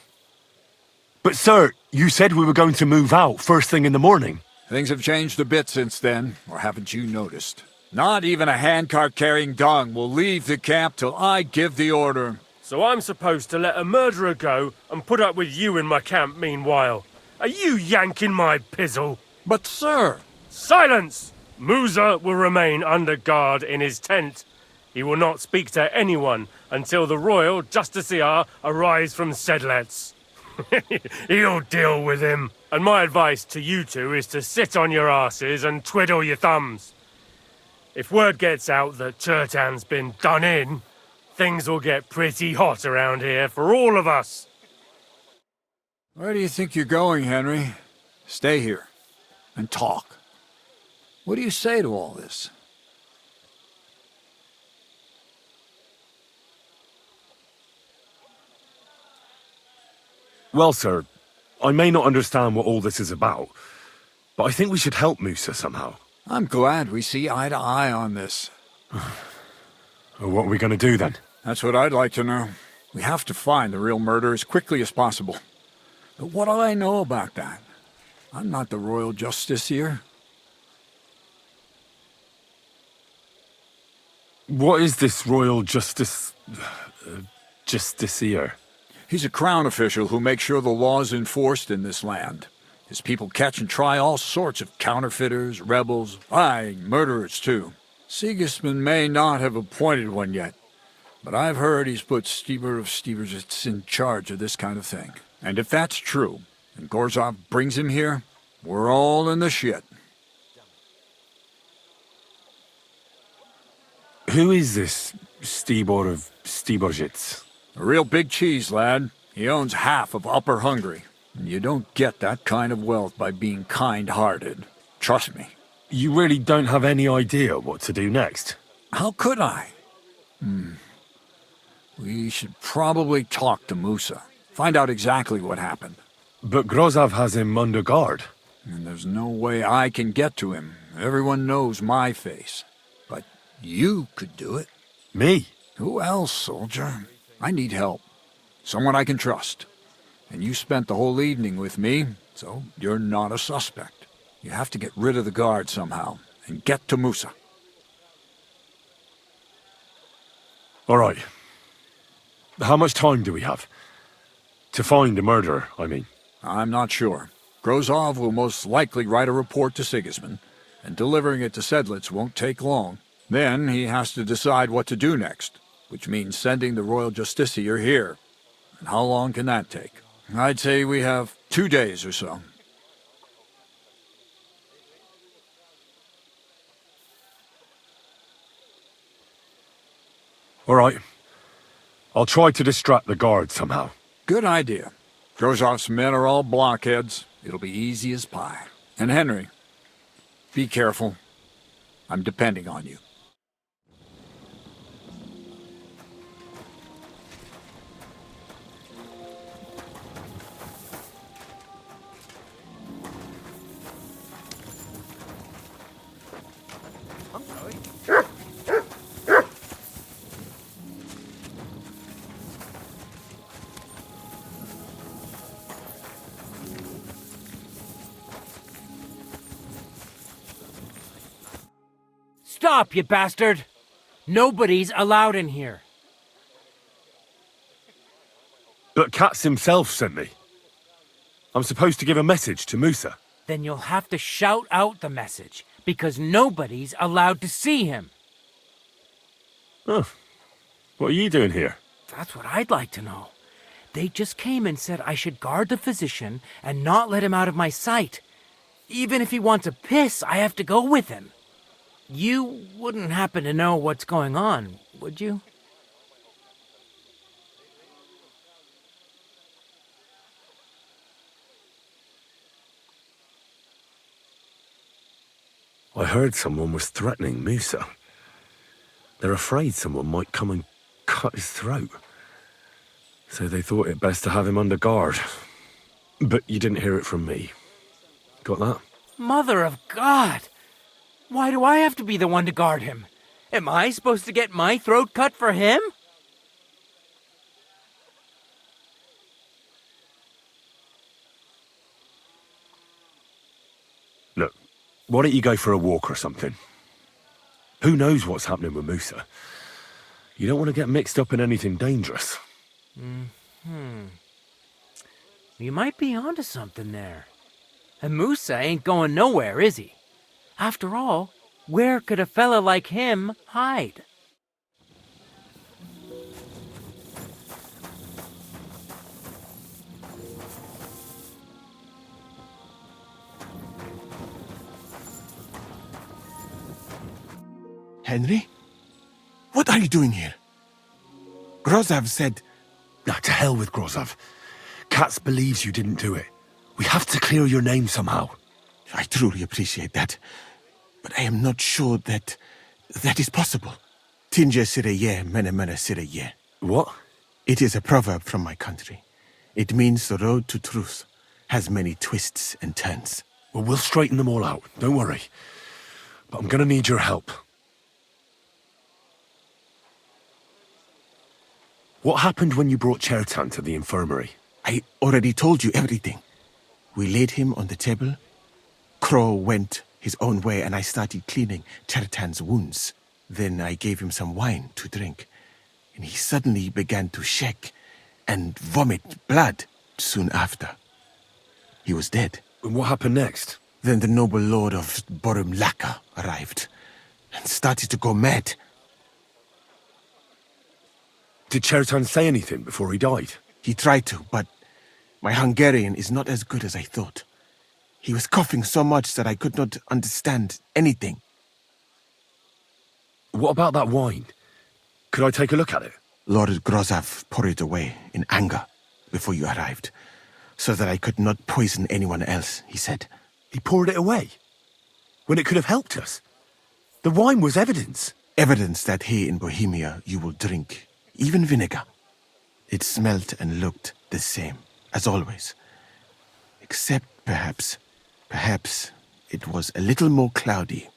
But sir, you said we were going to move out first thing in the morning. Things have changed a bit since then, or haven't you noticed? Not even a handcart carrying dung will leave the camp till I give the order. So I'm supposed to let a murderer go and put up with you in my camp meanwhile. Are you yanking my pizzle? But sir... Silence! Musa will remain under guard in his tent. He will not speak to anyone until the royal justiciar arrives from Sedlets. He'll deal with him. And my advice to you two is to sit on your asses and twiddle your thumbs. If word gets out that Chertan's been done in, Things will get pretty hot around here for all of us. Where do you think you're going, Henry? Stay here and talk. What do you say to all this? Well, sir, I may not understand what all this is about, but I think we should help Musa somehow. I'm glad we see eye to eye on this. What are we going to do then? That's what I'd like to know. We have to find the real murderer as quickly as possible. But what do I know about that? I'm not the royal justiciar. What is this royal justiciar? He's a crown official who makes sure the law is enforced in this land. His people catch and try all sorts of counterfeiters, rebels, aye, murderers too. Sigismund may not have appointed one yet, but I've heard he's put Stieber of Stiebersitz in charge of this kind of thing. And if that's true, and Gorzov brings him here, we're all in the shit. Who is this Stibor of Stiebersitz? A real big cheese, lad. He owns half of Upper Hungary. And you don't get that kind of wealth by being kind-hearted. Trust me. You really don't have any idea what to do next? How could I? We should probably talk to Musa. Find out exactly what happened. But Grozov has him under guard. And there's no way I can get to him. Everyone knows my face. But you could do it. Me? Who else, soldier? I need help. Someone I can trust. And you spent the whole evening with me, so you're not a suspect. You have to get rid of the guard somehow, and get to Musa. All right. How much time do we have? To find the murderer, I mean. I'm not sure. Grozov will most likely write a report to Sigismund, and delivering it to Sedlitz won't take long. Then he has to decide what to do next, which means sending the royal justiciar here. And how long can that take? I'd say we have 2 days or so. All right. I'll try to distract the guard somehow. Good idea. Grozov's men are all blockheads. It'll be easy as pie. And Henry, be careful. I'm depending on you. Stop, you bastard! Nobody's allowed in here. But Katz himself sent me. I'm supposed to give a message to Musa. Then you'll have to shout out the message, because nobody's allowed to see him. Oh. What are you doing here? That's what I'd like to know. They just came and said I should guard the physician and not let him out of my sight. Even if he wants to piss, I have to go with him. You wouldn't happen to know what's going on, would you? I heard someone was threatening Musa. They're afraid someone might come and cut his throat. So they thought it best to have him under guard. But you didn't hear it from me. Got that? Mother of God! Why do I have to be the one to guard him? Am I supposed to get my throat cut for him? Look, why don't you go for a walk or something? Who knows what's happening with Musa? You don't want to get mixed up in anything dangerous. You might be onto something there. And Musa ain't going nowhere, is he? After all, where could a fella like him hide? Henry? What are you doing here? Grozav said... Now, to hell with Grozav. Katz believes you didn't do it. We have to clear your name somehow. I truly appreciate that. But I am not sure that is possible. Tinja sireye, mene mene sireye. What? It is a proverb from my country. It means the road to truth has many twists and turns. Well, we'll straighten them all out. Don't worry. But I'm gonna need your help. What happened when you brought Chertan to the infirmary? I already told you everything. We laid him on the table. Crow went his own way and I started cleaning Chertan's wounds. Then I gave him some wine to drink. And he suddenly began to shake and vomit blood soon after. He was dead. And what happened next? Then the noble lord of Borumlaka arrived and started to go mad. Did Chertan say anything before he died? He tried to, but my Hungarian is not as good as I thought. He was coughing so much that I could not understand anything. What about that wine? Could I take a look at it? Lord Grozav poured it away in anger before you arrived, so that I could not poison anyone else, he said. He poured it away? When it could have helped us? The wine was evidence. Evidence that here in Bohemia you will drink, even vinegar. It smelt and looked the same, as always. Except perhaps it was a little more cloudy.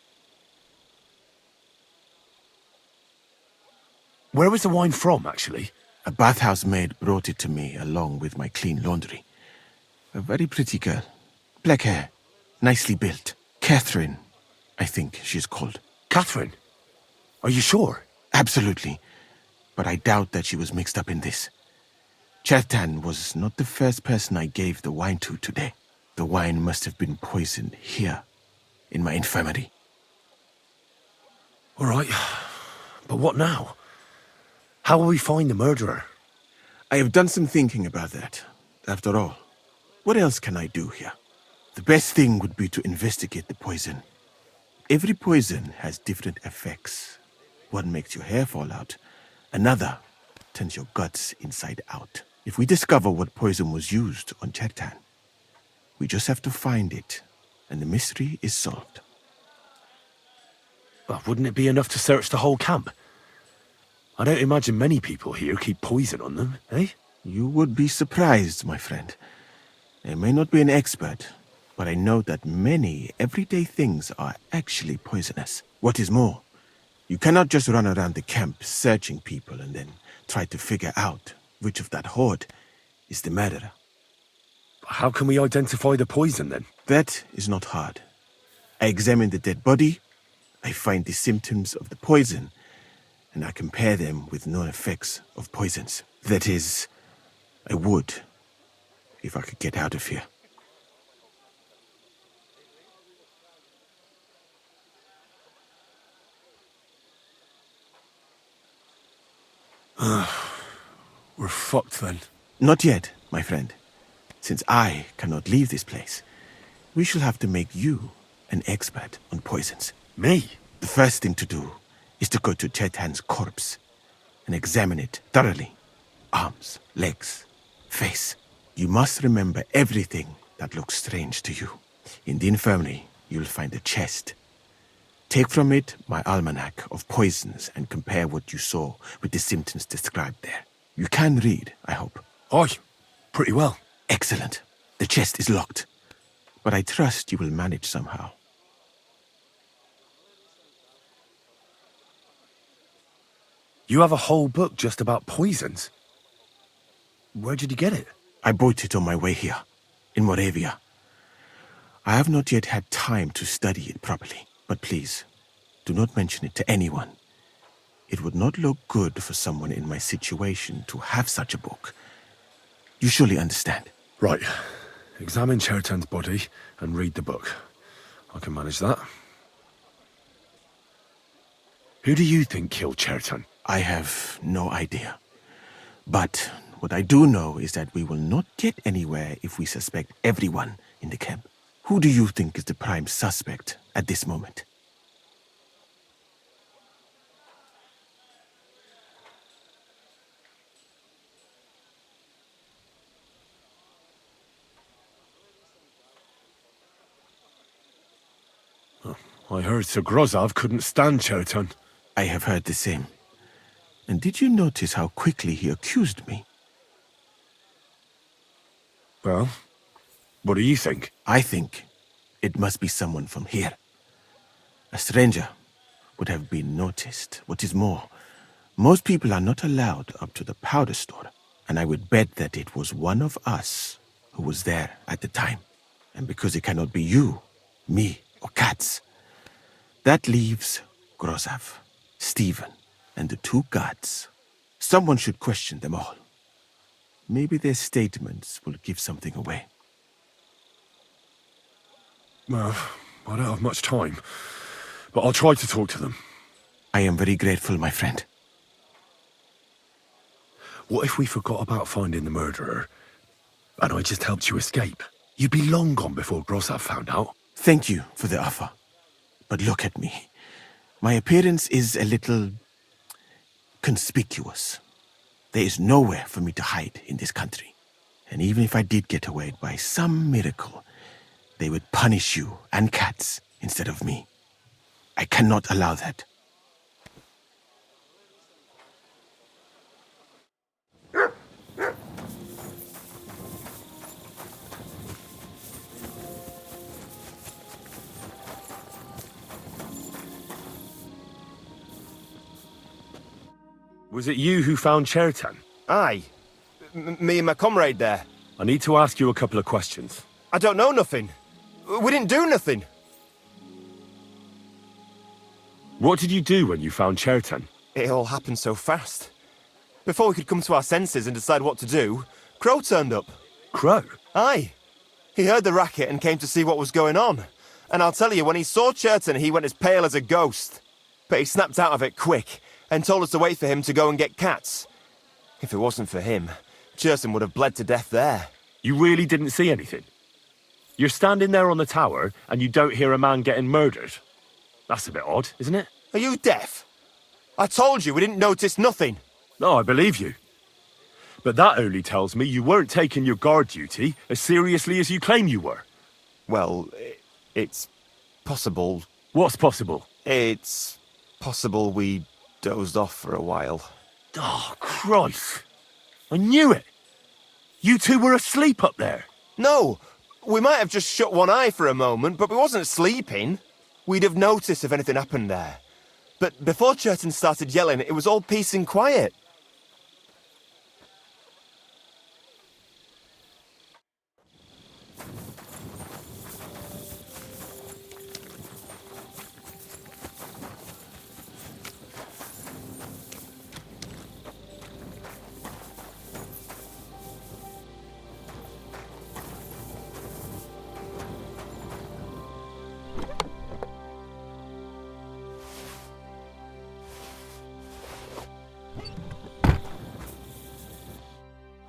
Where was the wine from, actually? A bathhouse maid brought it to me along with my clean laundry. A very pretty girl. Black hair. Nicely built. Catherine, I think she's called. Catherine? Are you sure? Absolutely. But I doubt that she was mixed up in this. Chertan was not the first person I gave the wine to today. The wine must have been poisoned here, in my infirmary. All right. But what now? How will we find the murderer? I have done some thinking about that. After all, what else can I do here? The best thing would be to investigate the poison. Every poison has different effects. One makes your hair fall out. Another turns your guts inside out. If we discover what poison was used on Chertan, we just have to find it, and the mystery is solved. Well, wouldn't it be enough to search the whole camp? I don't imagine many people here keep poison on them, eh? You would be surprised, my friend. I may not be an expert, but I know that many everyday things are actually poisonous. What is more, you cannot just run around the camp searching people and then try to figure out which of that horde is the murderer. How can we identify the poison, then? That is not hard. I examine the dead body, I find the symptoms of the poison, and I compare them with known effects of poisons. That is, I would, if I could get out of here. We're fucked then. Not yet, my friend. Since I cannot leave this place, we shall have to make you an expert on poisons. Me? The first thing to do is to go to Chertan's corpse and examine it thoroughly. Arms, legs, face. You must remember everything that looks strange to you. In the infirmary, you'll find a chest. Take from it my almanac of poisons and compare what you saw with the symptoms described there. You can read, I hope. Aye, pretty well. Excellent. The chest is locked, but I trust you will manage somehow. You have a whole book just about poisons? Where did you get it? I bought it on my way here, in Moravia. I have not yet had time to study it properly, but please, do not mention it to anyone. It would not look good for someone in my situation to have such a book. You surely understand. Right. Examine Chertan's body and read the book. I can manage that. Who do you think killed Chertan? I have no idea. But what I do know is that we will not get anywhere if we suspect everyone in the camp. Who do you think is the prime suspect at this moment? I heard Sir Grozov couldn't stand Cherton. I have heard the same. And did you notice how quickly he accused me? Well, what do you think? I think it must be someone from here. A stranger would have been noticed. What is more, most people are not allowed up to the powder store, and I would bet that it was one of us who was there at the time. And because it cannot be you, me, or Katz, that leaves Grozov, Stephen, and the two guards. Someone should question them all. Maybe their statements will give something away. Well, I don't have much time, but I'll try to talk to them. I am very grateful, my friend. What if we forgot about finding the murderer, and I just helped you escape? You'd be long gone before Grozov found out. Thank you for the offer. But look at me. My appearance is a little conspicuous. There is nowhere for me to hide in this country. And even if I did get away by some miracle, they would punish you and Katz instead of me. I cannot allow that. Was it you who found Chertan? Aye. Me and my comrade there. I need to ask you a couple of questions. I don't know nothing. We didn't do nothing. What did you do when you found Chertan? It all happened so fast. Before we could come to our senses and decide what to do, Crow turned up. Crow? Aye. He heard the racket and came to see what was going on. And I'll tell you, when he saw Chertan, he went as pale as a ghost. But he snapped out of it quick and told us to wait for him to go and get Katz. If it wasn't for him, Chertan would have bled to death there. You really didn't see anything? You're standing there on the tower and you don't hear a man getting murdered? That's a bit odd, isn't it? Are you deaf? I told you we didn't notice nothing. No, I believe you. But that only tells me you weren't taking your guard duty as seriously as you claim you were. Well, it's possible. What's possible? It's possible we dozed off for a while. Oh, Christ. I knew it. You two were asleep up there. No, we might have just shut one eye for a moment, but we wasn't sleeping. We'd have noticed if anything happened there. But before Chertan started yelling, it was all peace and quiet.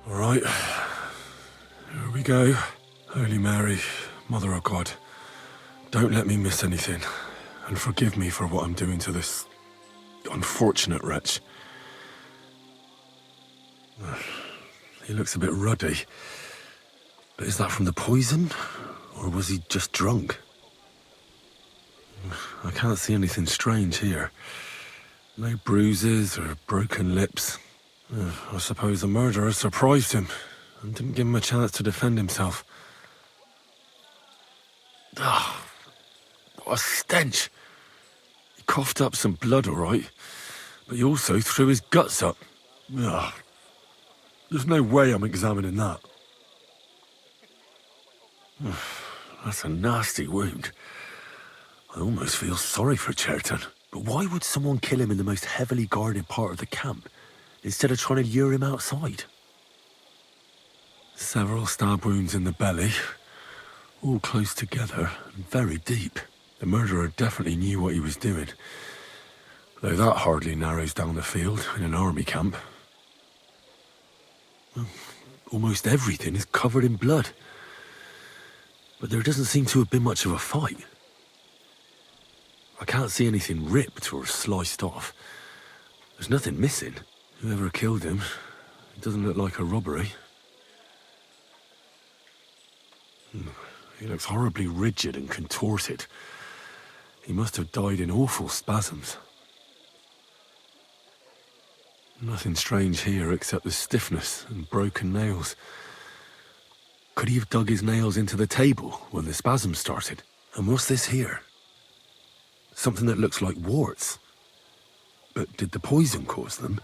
All right. Here we go. Holy Mary, Mother of God, don't let me miss anything, and forgive me for what I'm doing to this unfortunate wretch. He looks a bit ruddy. But is that from the poison? Or was he just drunk? I can't see anything strange here. No bruises or broken lips. I suppose the murderer surprised him and didn't give him a chance to defend himself. Ah, what a stench. He coughed up some blood, all right, but he also threw his guts up. Ugh. There's no way I'm examining that. That's a nasty wound. I almost feel sorry for Chertan. But why would someone kill him in the most heavily guarded part of the camp, instead of trying to lure him outside? Several stab wounds in the belly, all close together and very deep. The murderer definitely knew what he was doing, though that hardly narrows down the field in an army camp. Well, almost everything is covered in blood, but there doesn't seem to have been much of a fight. I can't see anything ripped or sliced off. There's nothing missing. Whoever killed him, it doesn't look like a robbery. He looks horribly rigid and contorted. He must have died in awful spasms. Nothing strange here except the stiffness and broken nails. Could he have dug his nails into the table when the spasms started? And what's this here? Something that looks like warts. But did the poison cause them?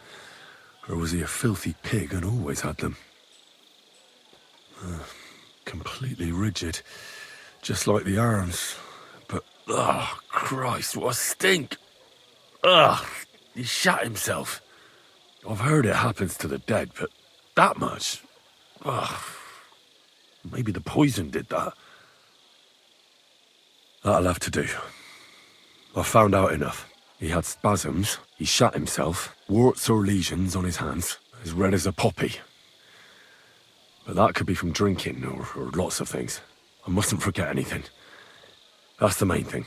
Or was he a filthy pig and always had them? Completely rigid. Just like the arms. But, oh, Christ, what a stink! Ugh, he shat himself. I've heard it happens to the dead, but that much? Ugh. Maybe the poison did that. That'll have to do. I've found out enough. He had spasms, he shat himself, warts or lesions on his hands, as red as a poppy. But that could be from drinking, or lots of things. I mustn't forget anything. That's the main thing.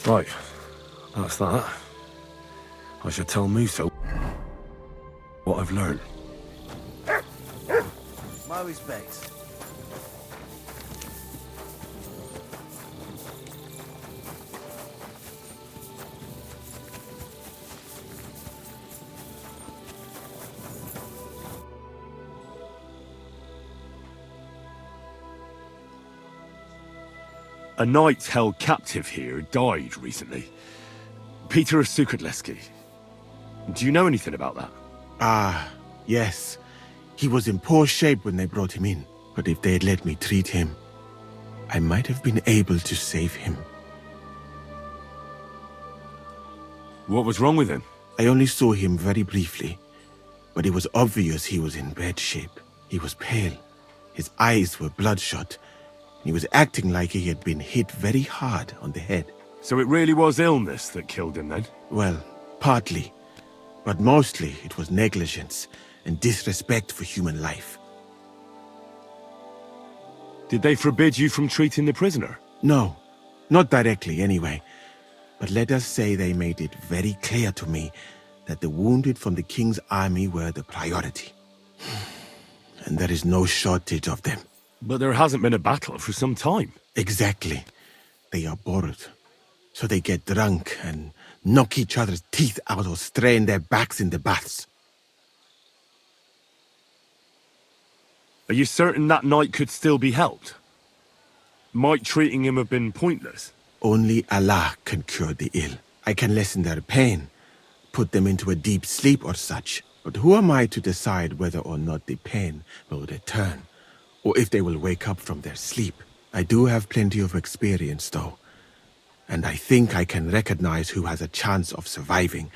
Right, that's that. I should tell Musa what I've learned. My respects. A knight held captive here died recently. Peter of Sukadleski. Do you know anything about that? Ah, yes. He was in poor shape when they brought him in. But if they had let me treat him, I might have been able to save him. What was wrong with him? I only saw him very briefly, but it was obvious he was in bad shape. He was pale. His eyes were bloodshot. He was acting like he had been hit very hard on the head. So it really was illness that killed him then? Well, Partly. But mostly it was negligence and disrespect for human life. Did they forbid you from treating the prisoner? No, not directly anyway. But let us say they made it very clear to me that the wounded from the king's army were the priority. And there is no shortage of them. But there hasn't been a battle for some time. Exactly. They are bored. So they get drunk and knock each other's teeth out or strain their backs in the baths. Are you certain that night could still be helped? Might treating him have been pointless? Only Allah can cure the ill. I can lessen their pain, put them into a deep sleep or such. But who am I to decide whether or not the pain will return, or if they will wake up from their sleep? I do have plenty of experience, though. And I think I can recognize who has a chance of surviving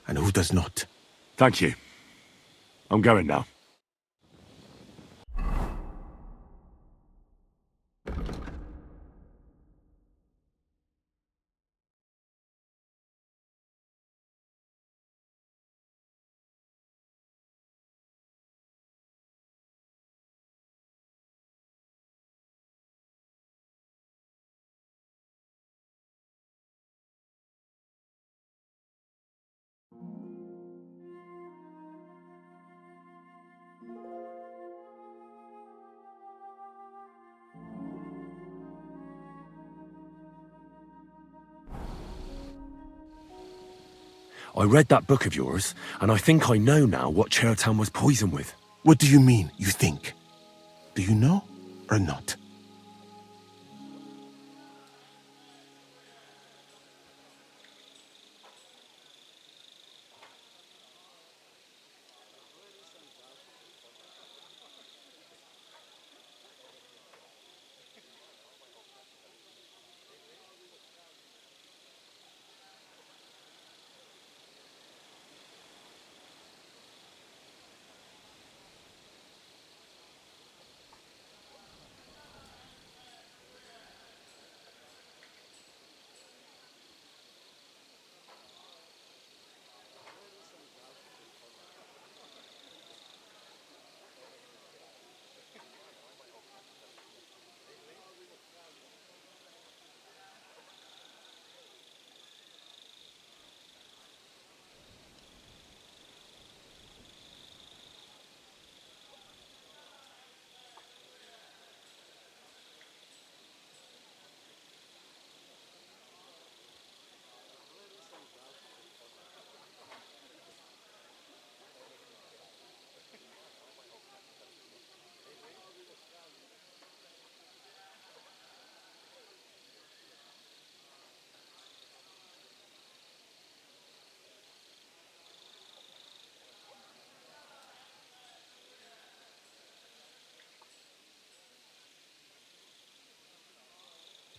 and who does not. Thank you. I'm going now. I read that book of yours, and I think I know now what Chertan was poisoned with. What do you mean, you think? Do you know or not?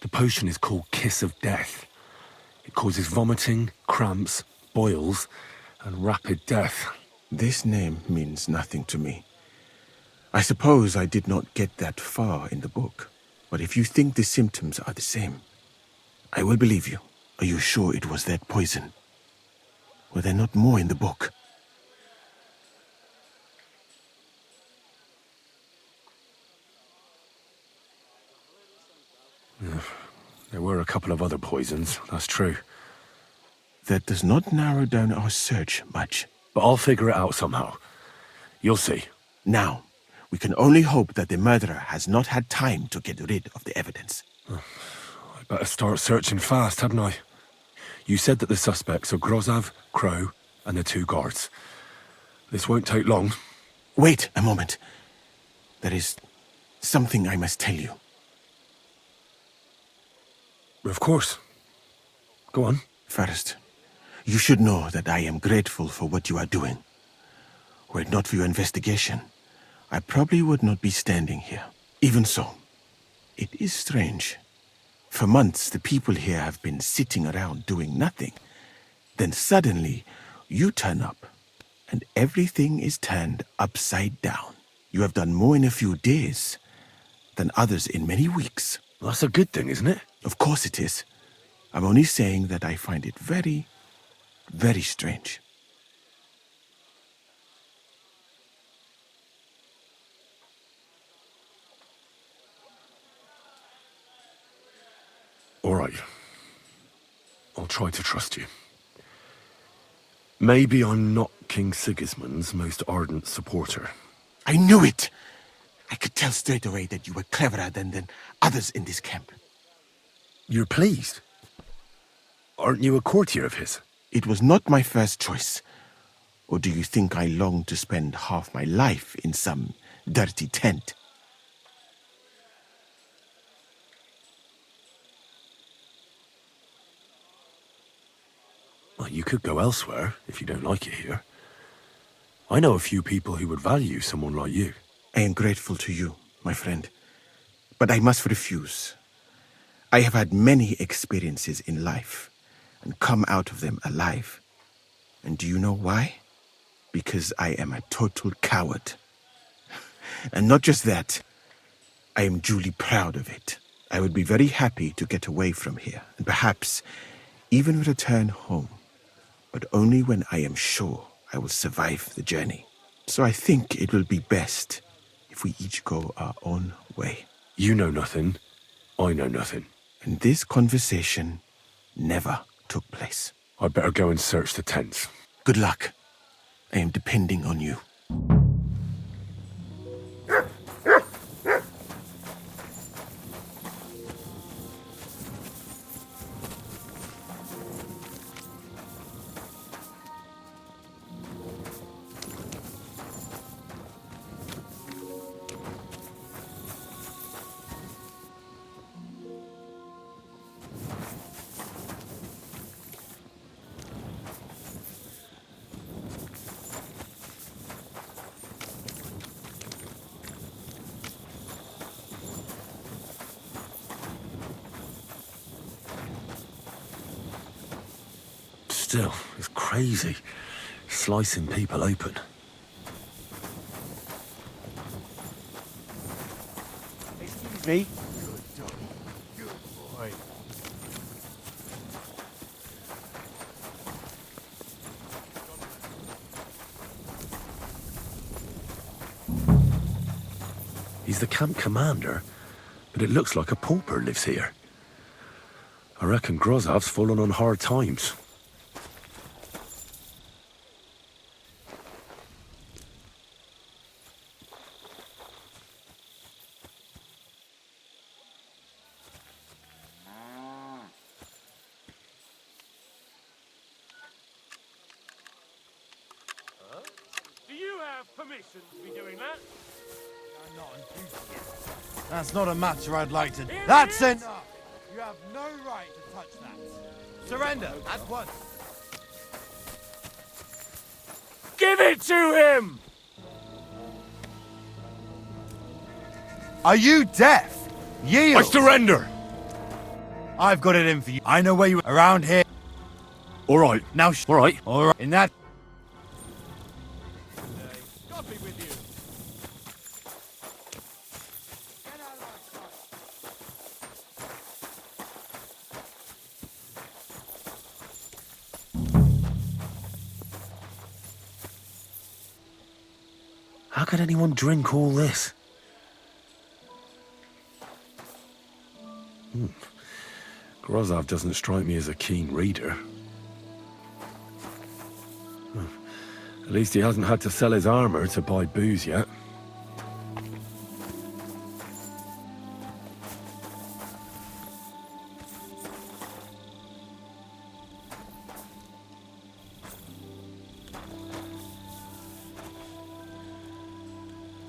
The potion is called Kiss of Death. It causes vomiting, cramps, boils, and rapid death. This name means nothing to me. I suppose I did not get that far in the book. But if you think the symptoms are the same, I will believe you. Are you sure it was that poison? Were there not more in the book? There were a couple of other poisons, that's true. That does not narrow down our search much. But I'll figure it out somehow. You'll see. Now, we can only hope that the murderer has not had time to get rid of the evidence. I better start searching fast, hadn't I? You said that the suspects are Grozav, Crow, and the two guards. This won't take long. Wait a moment. There is something I must tell you. Of course. Go on. First, you should know that I am grateful for what you are doing. Were it not for your investigation, I probably would not be standing here. Even so, it is strange. For months, the people here have been sitting around doing nothing. Then suddenly, you turn up, and everything is turned upside down. You have done more in a few days than others in many weeks. Well, that's a good thing, isn't it? Of course it is. I'm only saying that I find it very very strange. All right. I'll try to trust you. Maybe I'm not King Sigismund's most ardent supporter. I knew it! I could tell straight away that you were cleverer than others in this camp. You're pleased? Aren't you a courtier of his? It was not my first choice. Or do you think I long to spend half my life in some dirty tent? Well, you could go elsewhere if you don't like it here. I know a few people who would value someone like you. I am grateful to you, my friend. But I must refuse. I have had many experiences in life and come out of them alive. And do you know why? Because I am a total coward. And not just that, I am duly proud of it. I would be very happy to get away from here and perhaps even return home, but only when I am sure I will survive the journey. So I think it will be best if we each go our own way. You know nothing. I know nothing. And this conversation never took place. I'd better go and search the tents. Good luck. I am depending on you. Still, it's crazy. Slicing people open. Excuse me. Good boy. He's the camp commander, but it looks like a pauper lives here. I reckon Grozov's fallen on hard times. Do you have permission to be doing that? I'm not on duty yet. That's not a matter I'd like to... Here That's it is! enough! You have no right to touch that. Surrender, at once. Give it to him! Are you deaf? Yield! I surrender! I've got it in for you. I know where you are around here. All right. Now, All right. all right. In that... God be with you. How could anyone drink all this? Grozov doesn't strike me as a keen reader. At least he hasn't had to sell his armor to buy booze yet.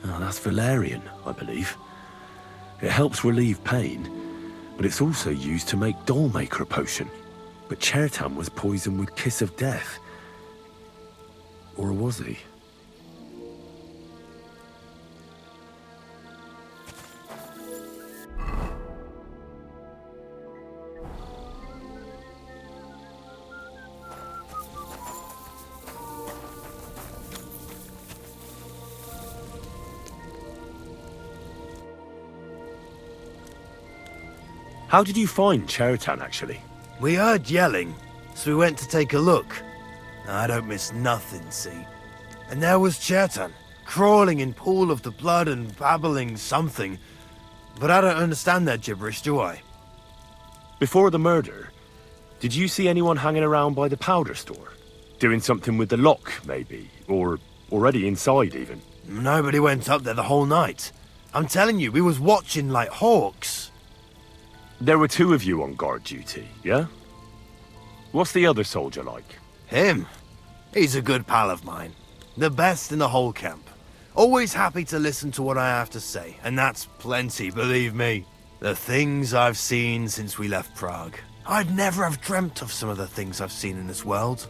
Oh, that's valerian, I believe. It helps relieve pain, but it's also used to make Dollmaker potion. But Chertan was poisoned with Kiss of Death. Or was he? How did you find Chertan, actually? We heard yelling, so we went to take a look. I don't miss nothing, see? And there was Chertan, crawling in pool of the blood and babbling something. But I don't understand their gibberish, do I? Before the murder, did you see anyone hanging around by the powder store? Doing something with the lock, maybe? Or already inside, even? Nobody went up there the whole night. I'm telling you, we was watching like hawks. There were 2 of you on guard duty, yeah? What's the other soldier like? Him? He's a good pal of mine. The best in the whole camp. Always happy to listen to what I have to say, and that's plenty, believe me. The things I've seen since we left Prague. I'd never have dreamt of some of the things I've seen in this world.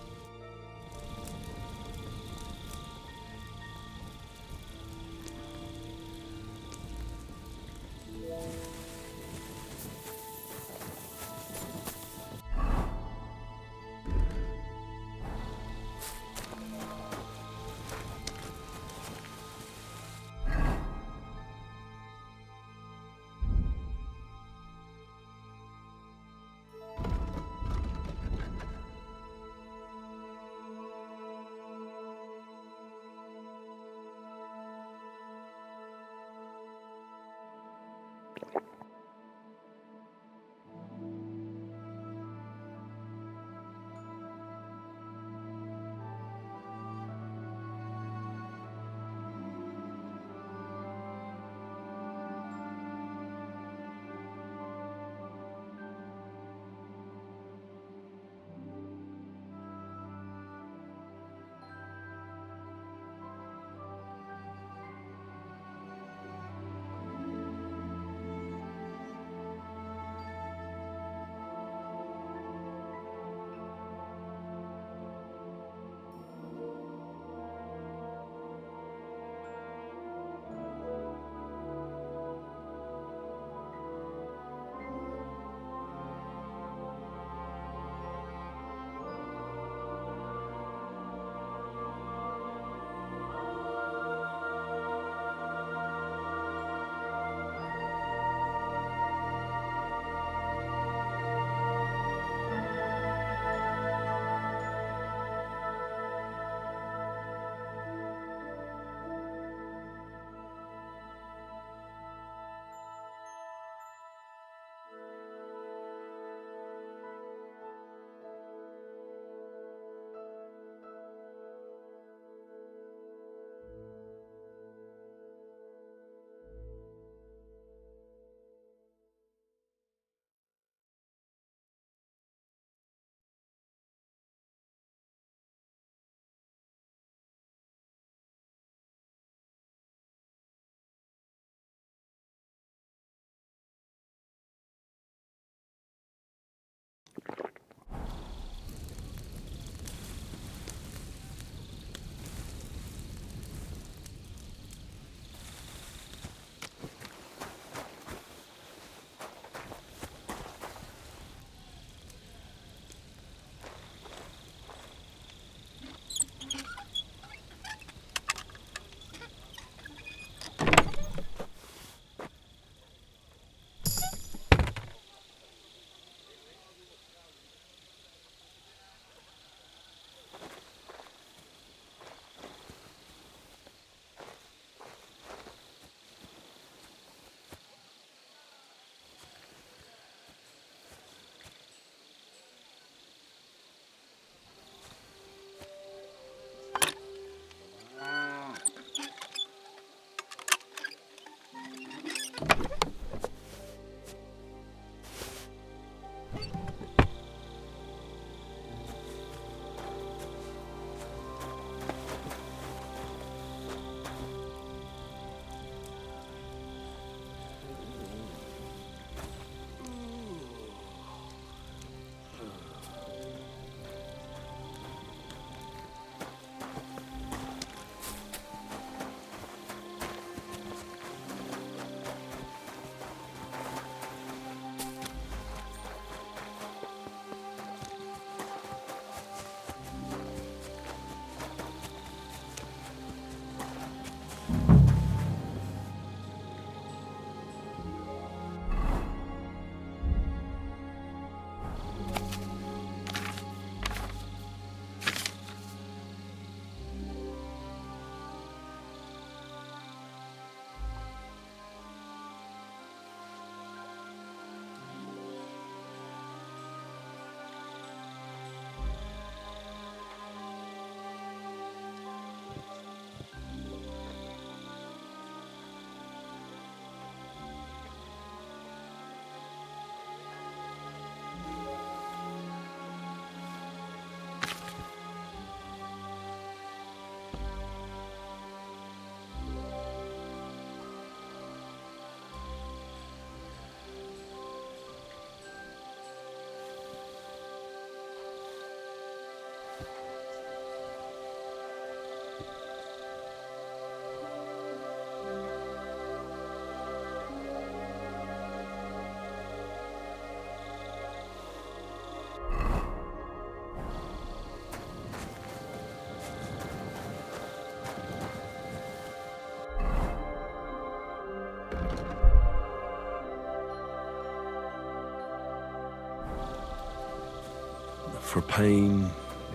For pain,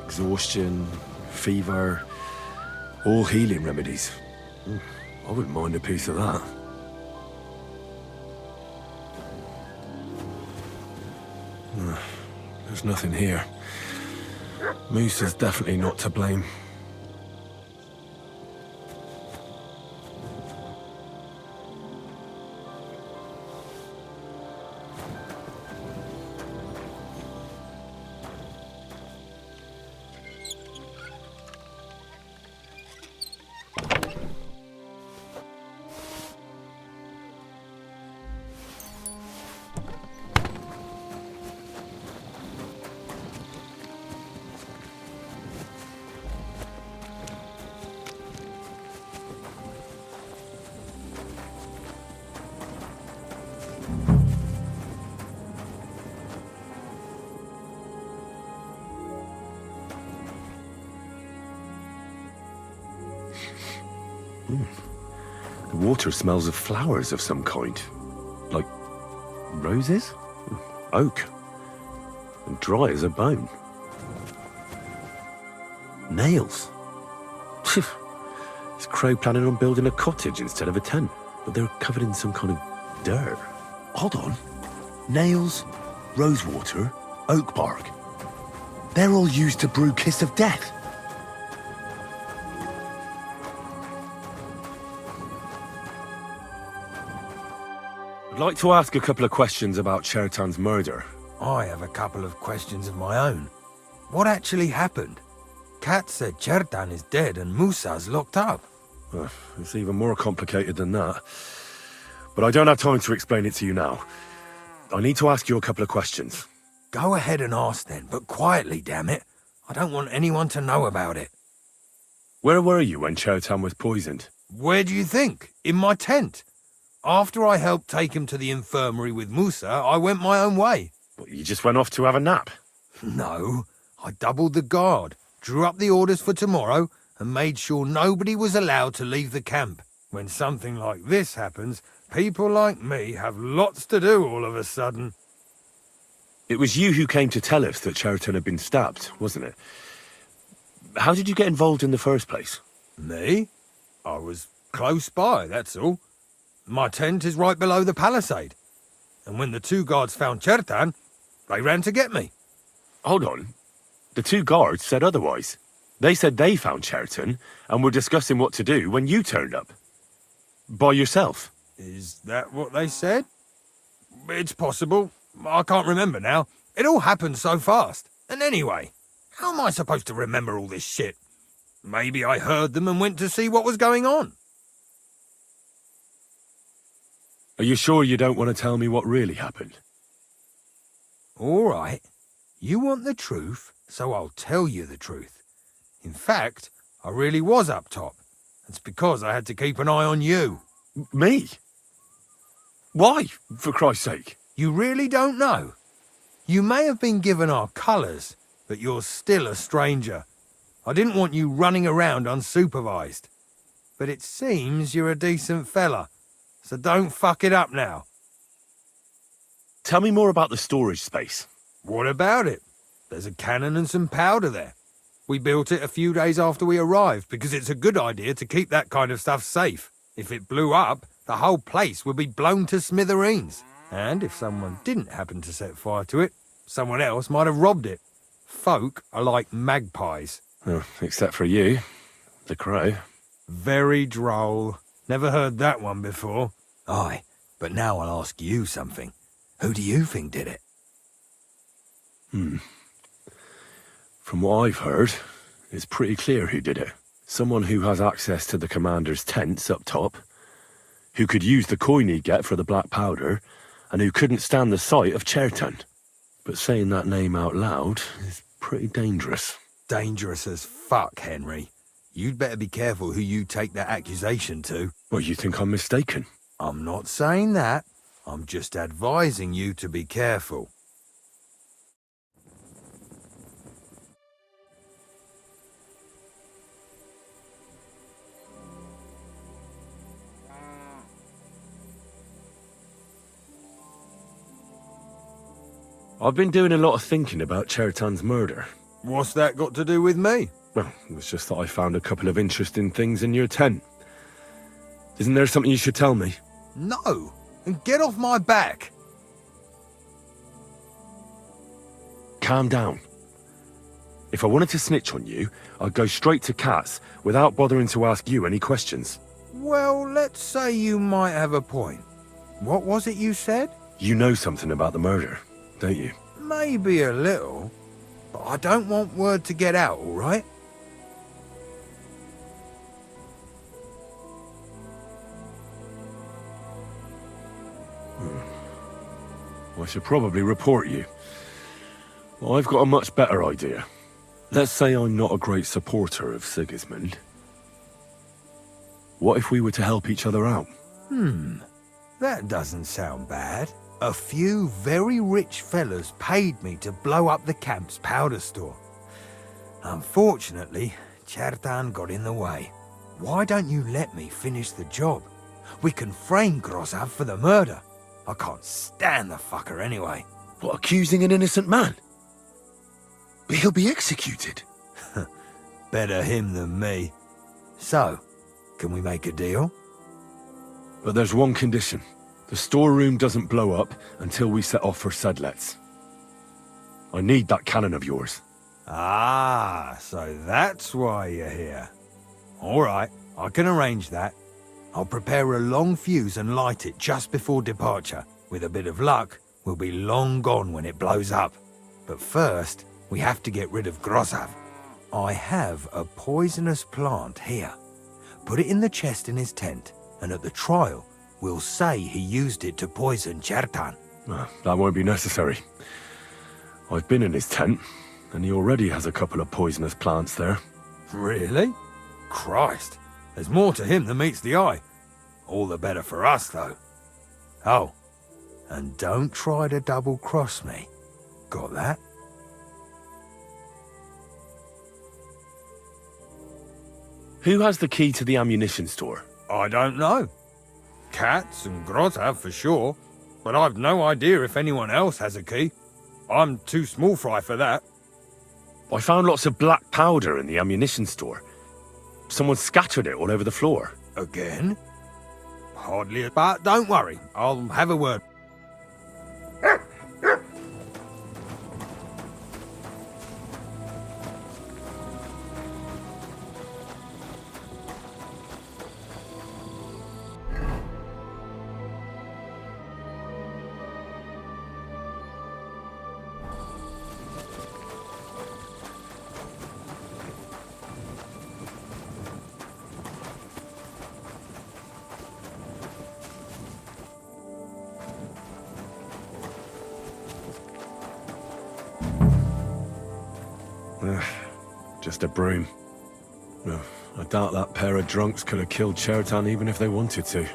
exhaustion, fever, all healing remedies. I wouldn't mind a piece of that. There's nothing here. Moose is definitely not to blame. The water smells of flowers of some kind. Like roses? Oak. And dry as a bone. Nails. Is Crow planning on building a cottage instead of a tent? But they're covered in some kind of dirt. Hold on. Nails, rosewater, oak bark. They're all used to brew Kiss of Death. I'd like to ask a couple of questions about Chertan's murder. I have a couple of questions of my own. What actually happened? Kat said Chertan is dead and Musa's locked up. It's even more complicated than that. But I don't have time to explain it to you now. I need to ask you a couple of questions. Go ahead and ask then, but quietly, damn it. I don't want anyone to know about it. Where were you when Chertan was poisoned? Where do you think? In my tent. After I helped take him to the infirmary with Musa, I went my own way. What, you just went off to have a nap? No, I doubled the guard, drew up the orders for tomorrow, and made sure nobody was allowed to leave the camp. When something like this happens, people like me have lots to do all of a sudden. It was you who came to tell us that Chertan had been stabbed, wasn't it? How did you get involved in the first place? Me? I was close by, that's all. My tent is right below the palisade. And when the two guards found Chertan, they ran to get me. Hold on. The two guards said otherwise. They said they found Chertan and were discussing what to do when you turned up. By yourself. Is that what they said? It's possible. I can't remember now. It all happened so fast. And anyway, how am I supposed to remember all this shit? Maybe I heard them and went to see what was going on. Are you sure you don't want to tell me what really happened? All right. You want the truth, so I'll tell you the truth. In fact, I really was up top. It's because I had to keep an eye on you. Me? Why, for Christ's sake? You really don't know? You may have been given our colours, but you're still a stranger. I didn't want you running around unsupervised. But it seems you're a decent fella. So don't fuck it up now. Tell me more about the storage space. What about it? There's a cannon and some powder there. We built it a few days after we arrived because it's a good idea to keep that kind of stuff safe. If it blew up, the whole place would be blown to smithereens. And if someone didn't happen to set fire to it, someone else might have robbed it. Folk are like magpies. Oh, except for you, the crow. Very droll. Never heard that one before. Aye, but now I'll ask you something. Who do you think did it? From what I've heard, it's pretty clear who did it. Someone who has access to the commander's tents up top, who could use the coin he'd get for the black powder, and who couldn't stand the sight of Chertan. But saying that name out loud is pretty dangerous. Dangerous as fuck, Henry. You'd better be careful who you take that accusation to. Well, you think I'm mistaken? I'm not saying that. I'm just advising you to be careful. I've been doing a lot of thinking about Chertan's murder. What's that got to do with me? Well, it was just that I found a couple of interesting things in your tent. Isn't there something you should tell me? No, and get off my back. Calm down. If I wanted to snitch on you, I'd go straight to Katz without bothering to ask you any questions. Well, let's say you might have a point. What was it you said? You know something about the murder, don't you? Maybe a little, but I don't want word to get out, all right? I should probably report you. I've got a much better idea. Let's say I'm not a great supporter of Sigismund. What if we were to help each other out? That doesn't sound bad. A few very rich fellas paid me to blow up the camp's powder store. Unfortunately, Chertan got in the way. Why don't you let me finish the job? We can frame Grozav for the murder. I can't stand the fucker anyway. What, accusing an innocent man? But he'll be executed. Better him than me. So, can we make a deal? But there's one condition. The storeroom doesn't blow up until we set off for Sedlets. I need that cannon of yours. Ah, so that's why you're here. All right, I can arrange that. I'll prepare a long fuse and light it just before departure. With a bit of luck, we'll be long gone when it blows up. But first, we have to get rid of Grozav. I have a poisonous plant here. Put it in the chest in his tent, and at the trial, we'll say he used it to poison Chertan. That won't be necessary. I've been in his tent, and he already has a couple of poisonous plants there. Really? Christ, there's more to him than meets the eye. All the better for us, though. Oh, and don't try to double-cross me. Got that? Who has the key to the ammunition store? I don't know. Katz and Grozav for sure, but I've no idea if anyone else has a key. I'm too small fry for that. I found lots of black powder in the ammunition store. Someone scattered it all over the floor. Again? Hardly, but don't worry, I'll have a word. Just a broom. No, I doubt that pair of drunks could have killed Chertan even if they wanted to.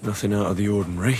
Nothing out of the ordinary.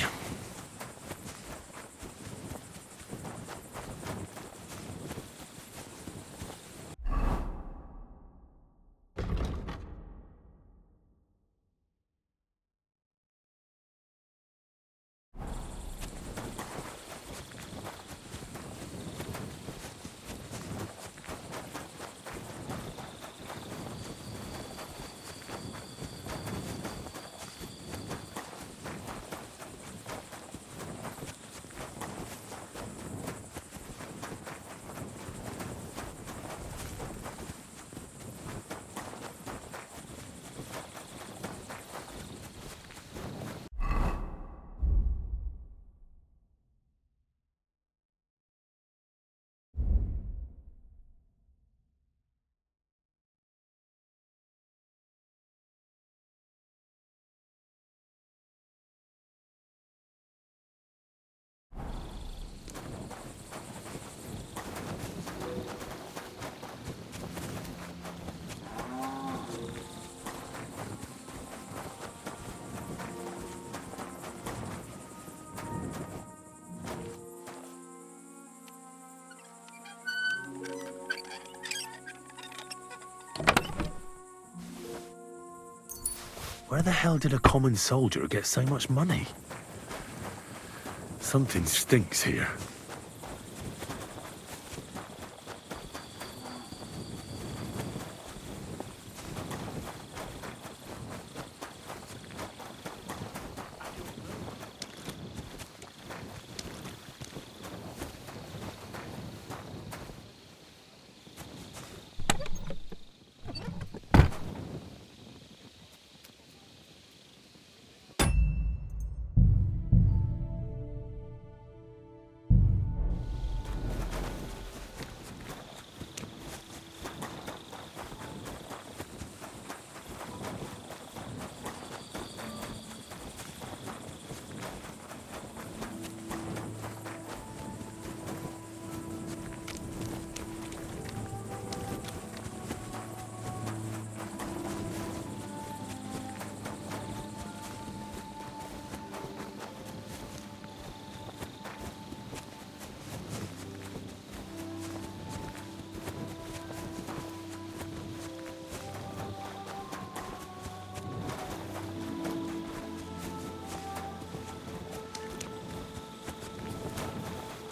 Where the hell did a common soldier get so much money? Something stinks here.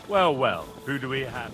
Well, well, who do we have?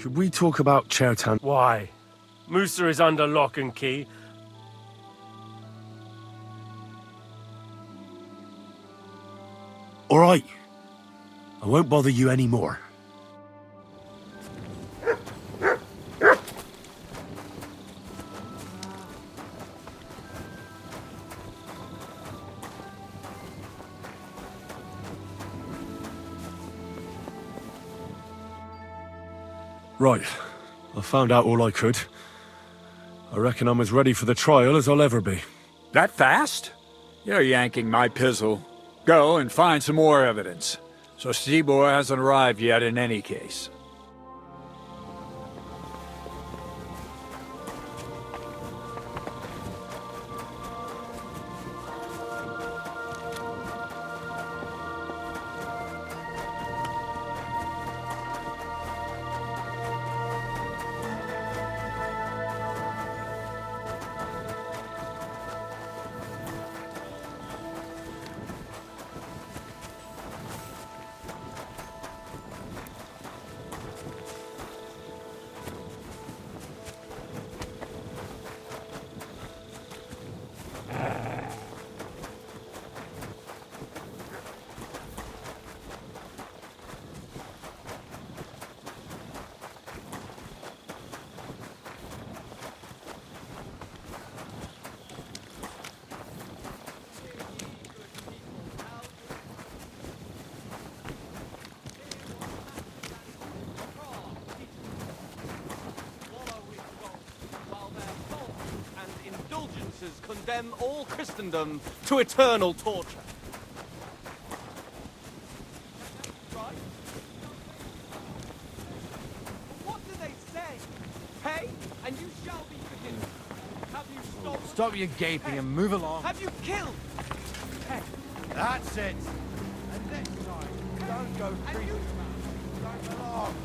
Could we talk about Chertan? Why? Musa is under lock and key. All right. I won't bother you anymore. Right. I found out all I could. I reckon I'm as ready for the trial as I'll ever be. That fast? You're yanking my pizzle. Go and find some more evidence. So Stibor hasn't arrived yet in any case. officers condemn all Christendom to eternal torture. Right? What do they say? Pay, and you shall be forgiven. Have you stolen? Stop your gaping and move along. Have you killed? Pay. That's it. And next time, don't go creeping around. Don't belong.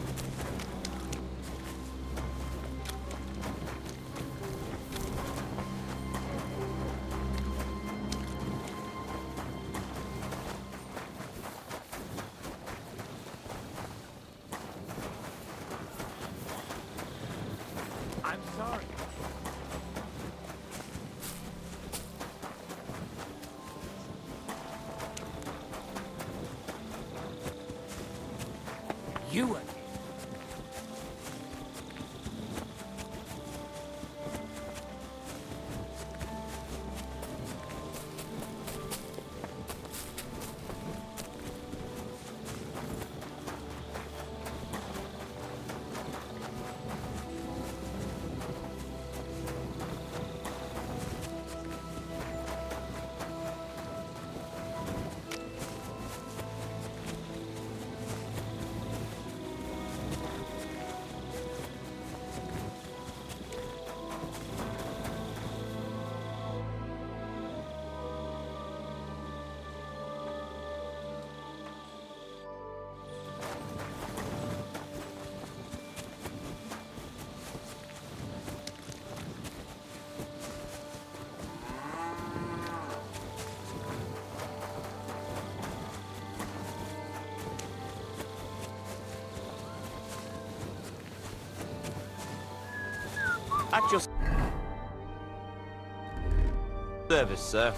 I'm sorry. You At your service, sir.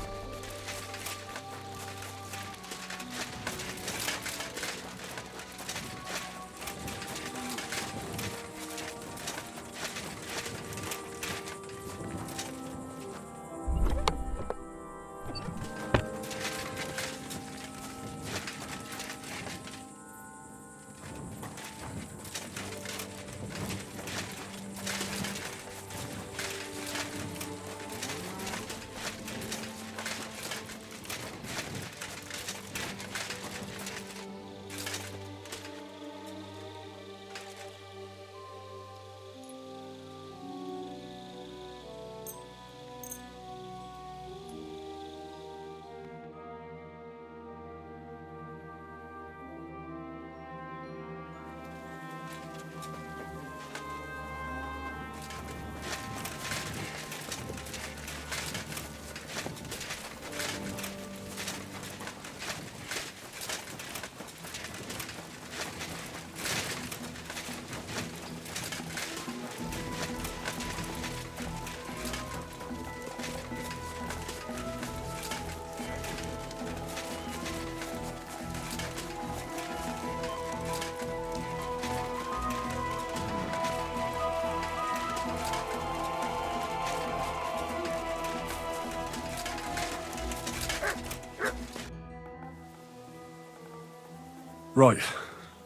Right.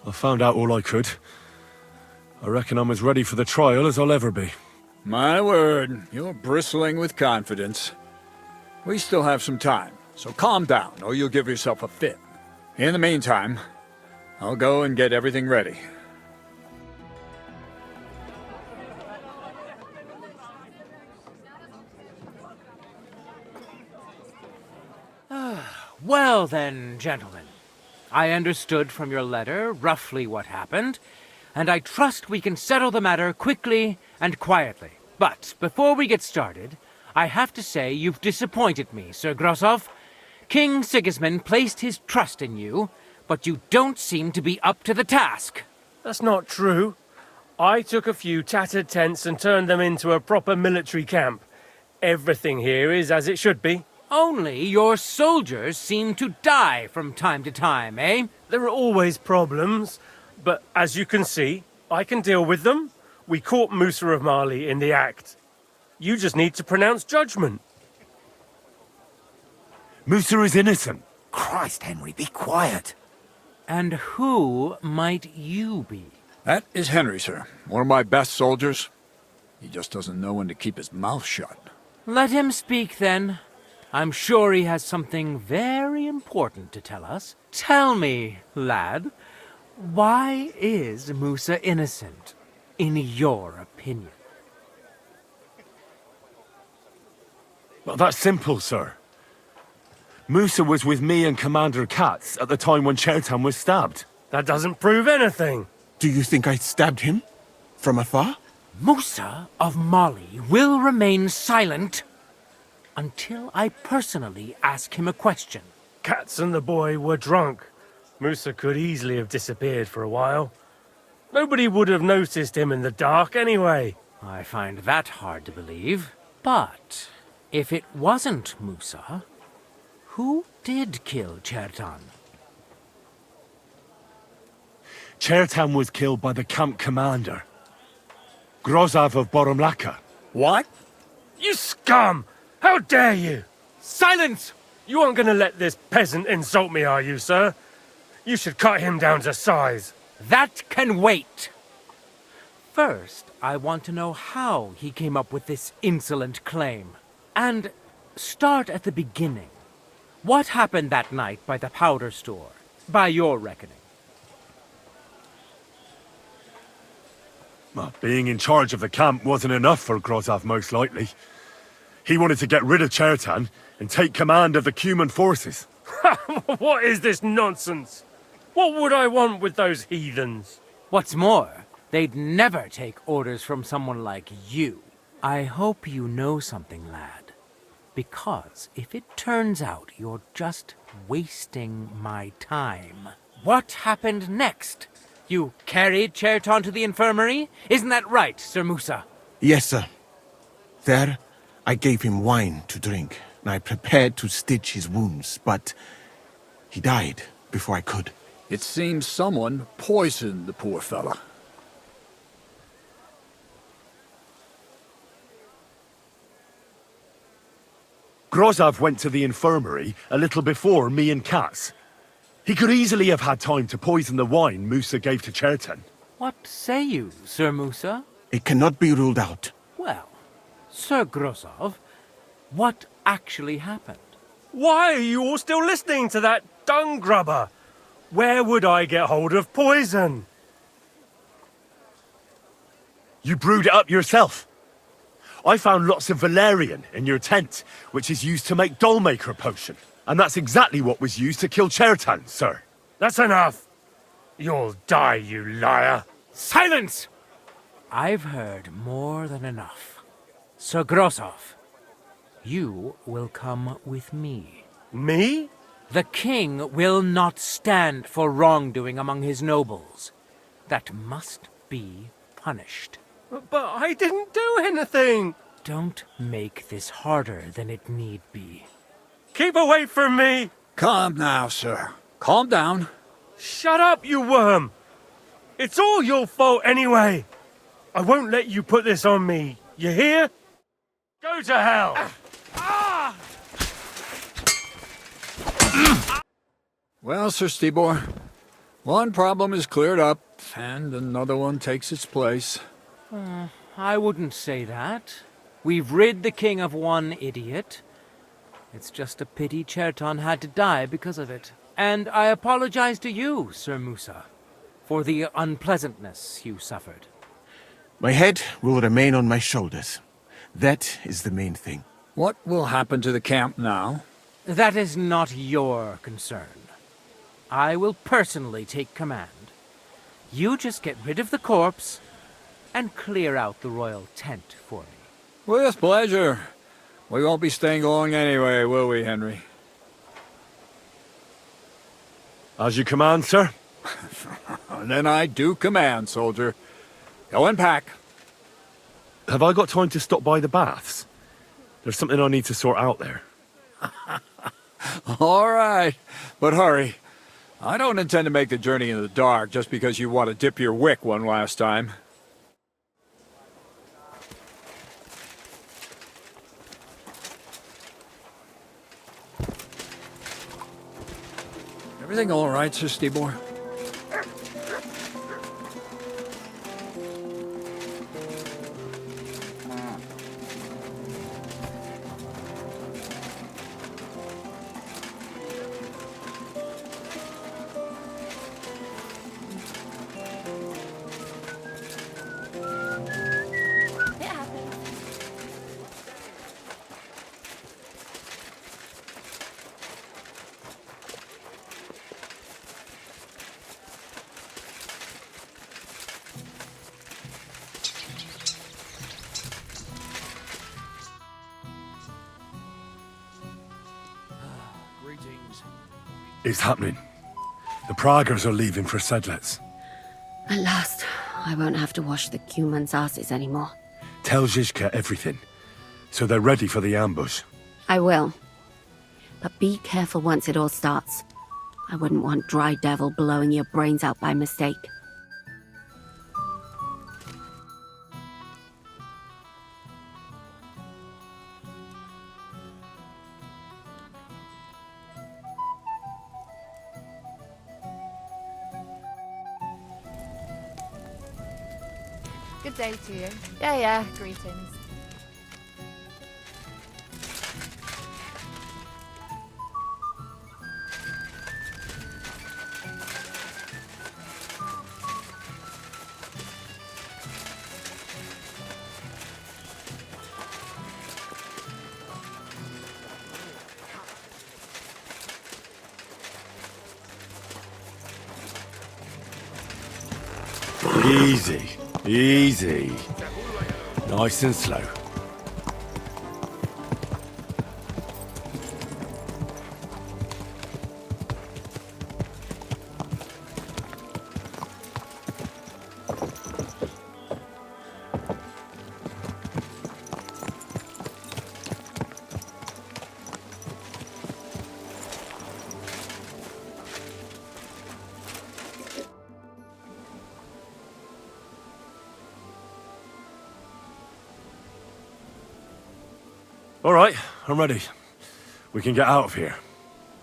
I found out all I could. I reckon I'm as ready for the trial as I'll ever be. My word, you're bristling with confidence. We still have some time, so calm down, or you'll give yourself a fit. In the meantime, I'll go and get everything ready. Well then, gentlemen. I understood from your letter roughly what happened, and I trust we can settle the matter quickly and quietly. But before we get started, I have to say you've disappointed me, Sir Grosov. King Sigismund placed his trust in you, but you don't seem to be up to the task. That's not true. I took a few tattered tents and turned them into a proper military camp. Everything here is as it should be. Only your soldiers seem to die from time to time, eh? There are always problems, but as you can see, I can deal with them. We caught Musa of Mali in the act. You just need to pronounce judgment. Musa is innocent. Christ, Henry, be quiet. And who might you be? That is Henry, sir. One of my best soldiers. He just doesn't know when to keep his mouth shut. Let him speak then. I'm sure he has something very important to tell us. Tell me, lad, why is Musa innocent, in your opinion? Well, that's simple, sir. Musa was with me and Commander Katz at the time when Chertan was stabbed. That doesn't prove anything. Do you think I stabbed him? From afar? Musa of Mali will remain silent until I personally ask him a question. Katz and the boy were drunk. Musa could easily have disappeared for a while. Nobody would have noticed him in the dark anyway. I find that hard to believe. But if it wasn't Musa, who did kill Chertan? Chertan was killed by the camp commander, Grozav of Boromlaka. What? You scum! How dare you! Silence! You aren't going to let this peasant insult me, are you, sir? You should cut him down to size. That can wait. First, I want to know how he came up with this insolent claim. And start at the beginning. What happened that night by the powder store, by your reckoning? Well, being in charge of the camp wasn't enough for Grozav, most likely. He wanted to get rid of Chertan and take command of the Cuman forces. What is this nonsense? What would I want with those heathens? What's more, they'd never take orders from someone like you. I hope you know something, lad. Because if it turns out you're just wasting my time, what happened next? You carried Chertan to the infirmary? Isn't that right, Sir Musa? Yes, sir. There, I gave him wine to drink, and I prepared to stitch his wounds, but he died before I could. It seems someone poisoned the poor fella. Grozav went to the infirmary a little before me and Katz. He could easily have had time to poison the wine Musa gave to Chertan. What say you, Sir Musa? It cannot be ruled out. Well, Sir Grozav, what actually happened? Why are you all still listening to that dung grubber? Where would I get hold of poison? You brewed it up yourself. I found lots of valerian in your tent, which is used to make Dollmaker potion. And that's exactly what was used to kill Chertan, sir. That's enough. You'll die, you liar. Silence! I've heard more than enough. Sir Grozav, you will come with me. Me? The king will not stand for wrongdoing among his nobles. That must be punished. But I didn't do anything. Don't make this harder than it need be. Keep away from me! Calm now, sir. Calm down. Shut up, you worm! It's all your fault anyway! I won't let you put this on me, you hear? Go to hell! Well, Sir Stibor, one problem is cleared up, and another one takes its place. I wouldn't say that. We've rid the king of one idiot. It's just a pity Chertan had to die because of it. And I apologize to you, Sir Musa, for the unpleasantness you suffered. My head will remain on my shoulders. That is the main thing. What will happen to the camp now? That is not your concern. I will personally take command. You just get rid of the corpse and clear out the royal tent for me. With pleasure. We won't be staying long anyway, will we, Henry? As you command, sir. Then I do command, soldier. Go and pack. Have I got time to stop by the baths? There's something I need to sort out there. All right, but hurry. I don't intend to make the journey in the dark just because you want to dip your wick one last time. Everything all right, Sir Stibor? It's happening. The Praggers are leaving for Sedlets. At last, I won't have to wash the Cumans' asses anymore. Tell Zizka everything, so they're ready for the ambush. I will. But be careful once it all starts. I wouldn't want Dry Devil blowing your brains out by mistake. Good day to you. Yeah, greetings. Easy, easy. Nice and slow. All right, I'm ready. We can get out of here.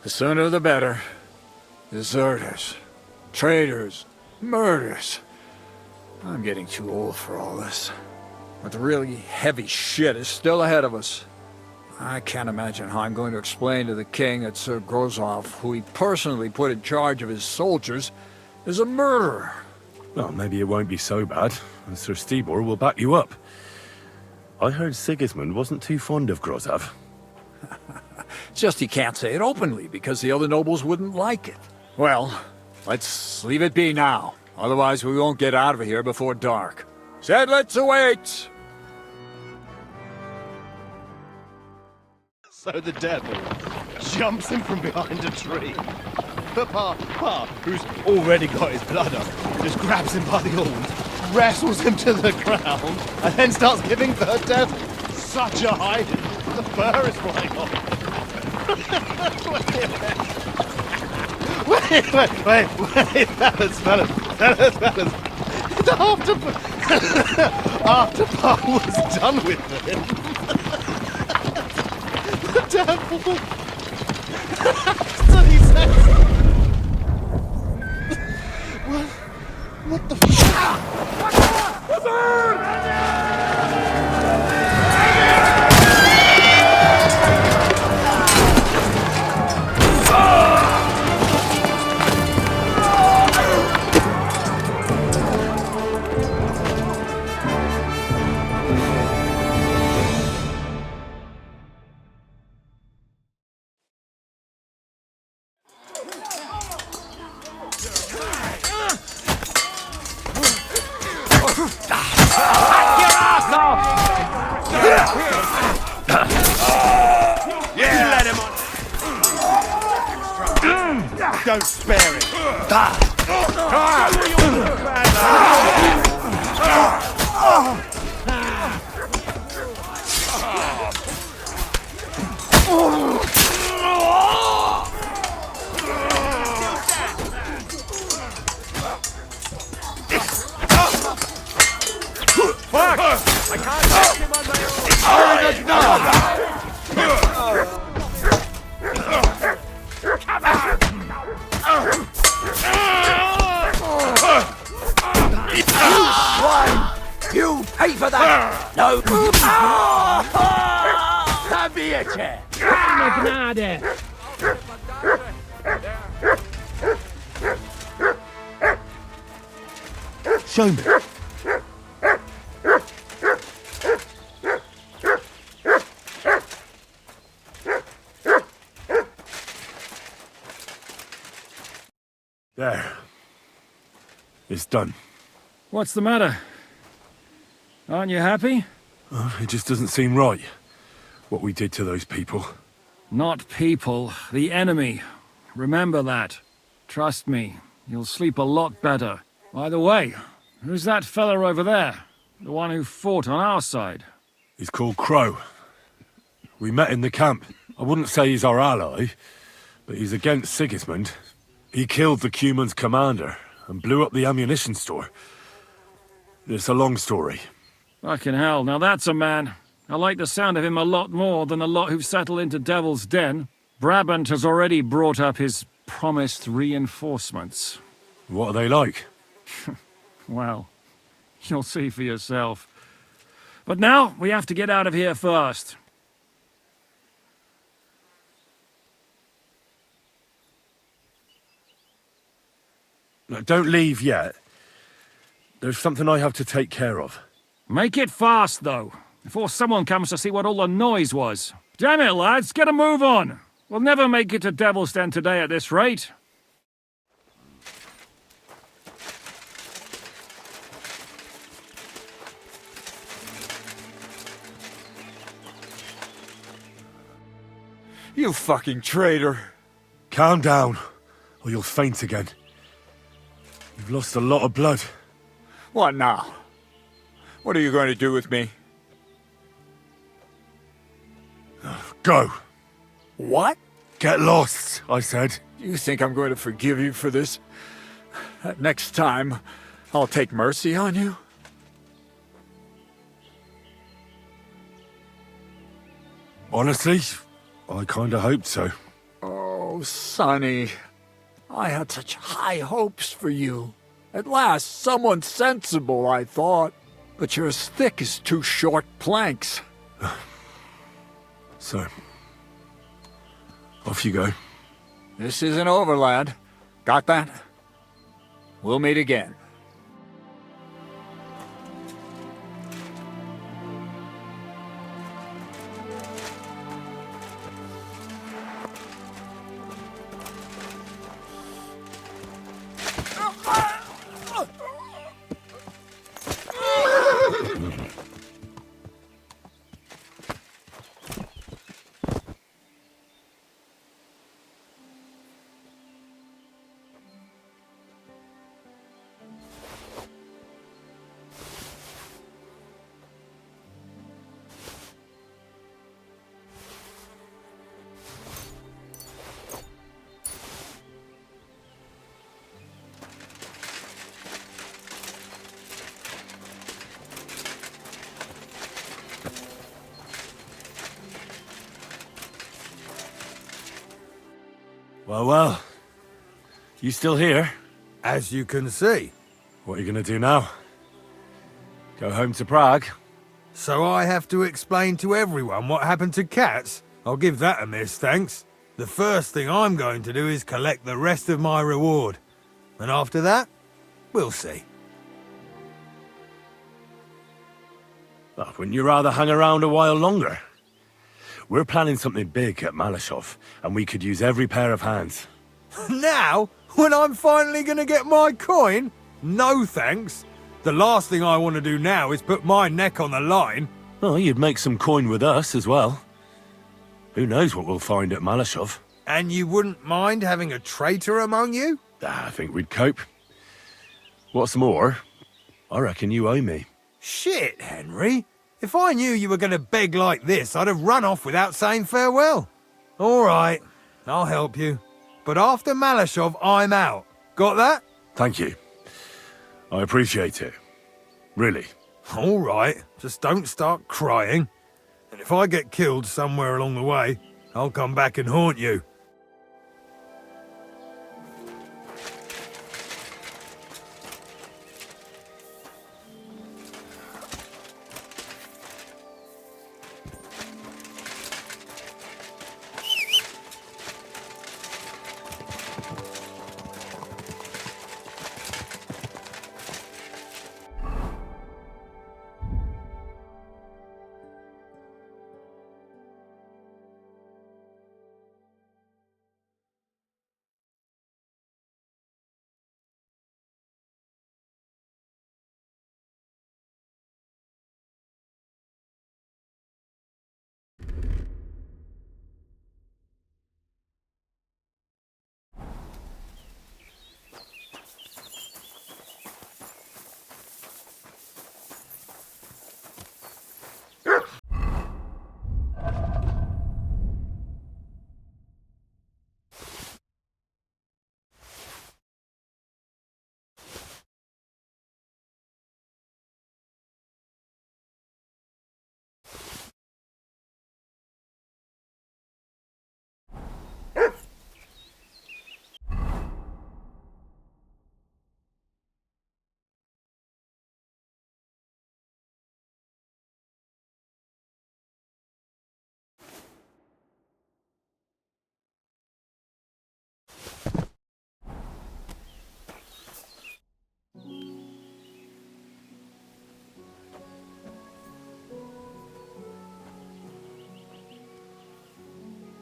The sooner the better. Deserters, traitors, murders. I'm getting too old for all this. But the really heavy shit is still ahead of us. I can't imagine how I'm going to explain to the king that Sir Grozov, who he personally put in charge of his soldiers, is a murderer. Well, maybe it won't be so bad, and Sir Stibor will back you up. I heard Sigismund wasn't too fond of Grozov. Just he can't say it openly, because the other nobles wouldn't like it. Well, let's leave it be now. Otherwise we won't get out of here before dark. Sedlets await! So the devil jumps him from behind a tree. But Pa, who's already got his blood up, just grabs him by the horns, wrestles him to the ground, and then starts giving the devil such a hiding. The fur is flying off. Wait, fellas. After Pa was done with him, the devil. So he says, what the don't spare it. Fuck! I can't catch him on my own. You pay for that! No! Have me a chair! Show me. There. It's done. What's the matter? Aren't you happy? It just doesn't seem right, what we did to those people. Not people, the enemy. Remember that. Trust me, you'll sleep a lot better. By the way, who's that fella over there? The one who fought on our side? He's called Crow. We met in the camp. I wouldn't say he's our ally, but he's against Sigismund. He killed the Cuman's commander and blew up the ammunition store. It's a long story. Fucking hell, now that's a man. I like the sound of him a lot more than the lot who've settled into Devil's Den. Brabant has already brought up his promised reinforcements. What are they like? Well, you'll see for yourself. But now, we have to get out of here first. No, don't leave yet. There's something I have to take care of. Make it fast, though, before someone comes to see what all the noise was. Damn it, lads, get a move on! We'll never make it to Devil's Den today at this rate. You fucking traitor. Calm down, or you'll faint again. You've lost a lot of blood. What now? What are you going to do with me? Go. What? Get lost, I said. You think I'm going to forgive you for this? Next time, I'll take mercy on you? Honestly, I kinda hoped so. Oh, Sonny. I had such high hopes for you. At last, someone sensible, I thought. But you're as thick as two short planks. So, off you go. This isn't over, lad. Got that? We'll meet again. Well. You still here? As you can see. What are you gonna do now? Go home to Prague? So I have to explain to everyone what happened to Cats? I'll give that a miss, thanks. The first thing I'm going to do is collect the rest of my reward. And after that, we'll see. Oh, wouldn't you rather hang around a while longer? We're planning something big at Malashov, and we could use every pair of hands. Now? When I'm finally gonna get my coin? No thanks. The last thing I want to do now is put my neck on the line. Oh, you'd make some coin with us as well. Who knows what we'll find at Malashov? And you wouldn't mind having a traitor among you? I think we'd cope. What's more, I reckon you owe me. Shit, Henry. If I knew you were going to beg like this, I'd have run off without saying farewell. All right, I'll help you. But after Malashov, I'm out. Got that? Thank you. I appreciate it. Really. All right, just don't start crying. And if I get killed somewhere along the way, I'll come back and haunt you.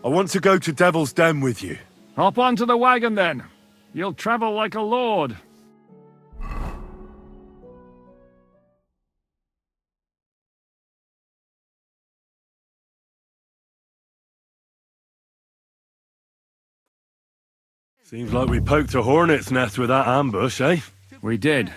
I want to go to Devil's Den with you. Hop onto the wagon then. You'll travel like a lord. Seems like we poked a hornet's nest with that ambush, eh? We did.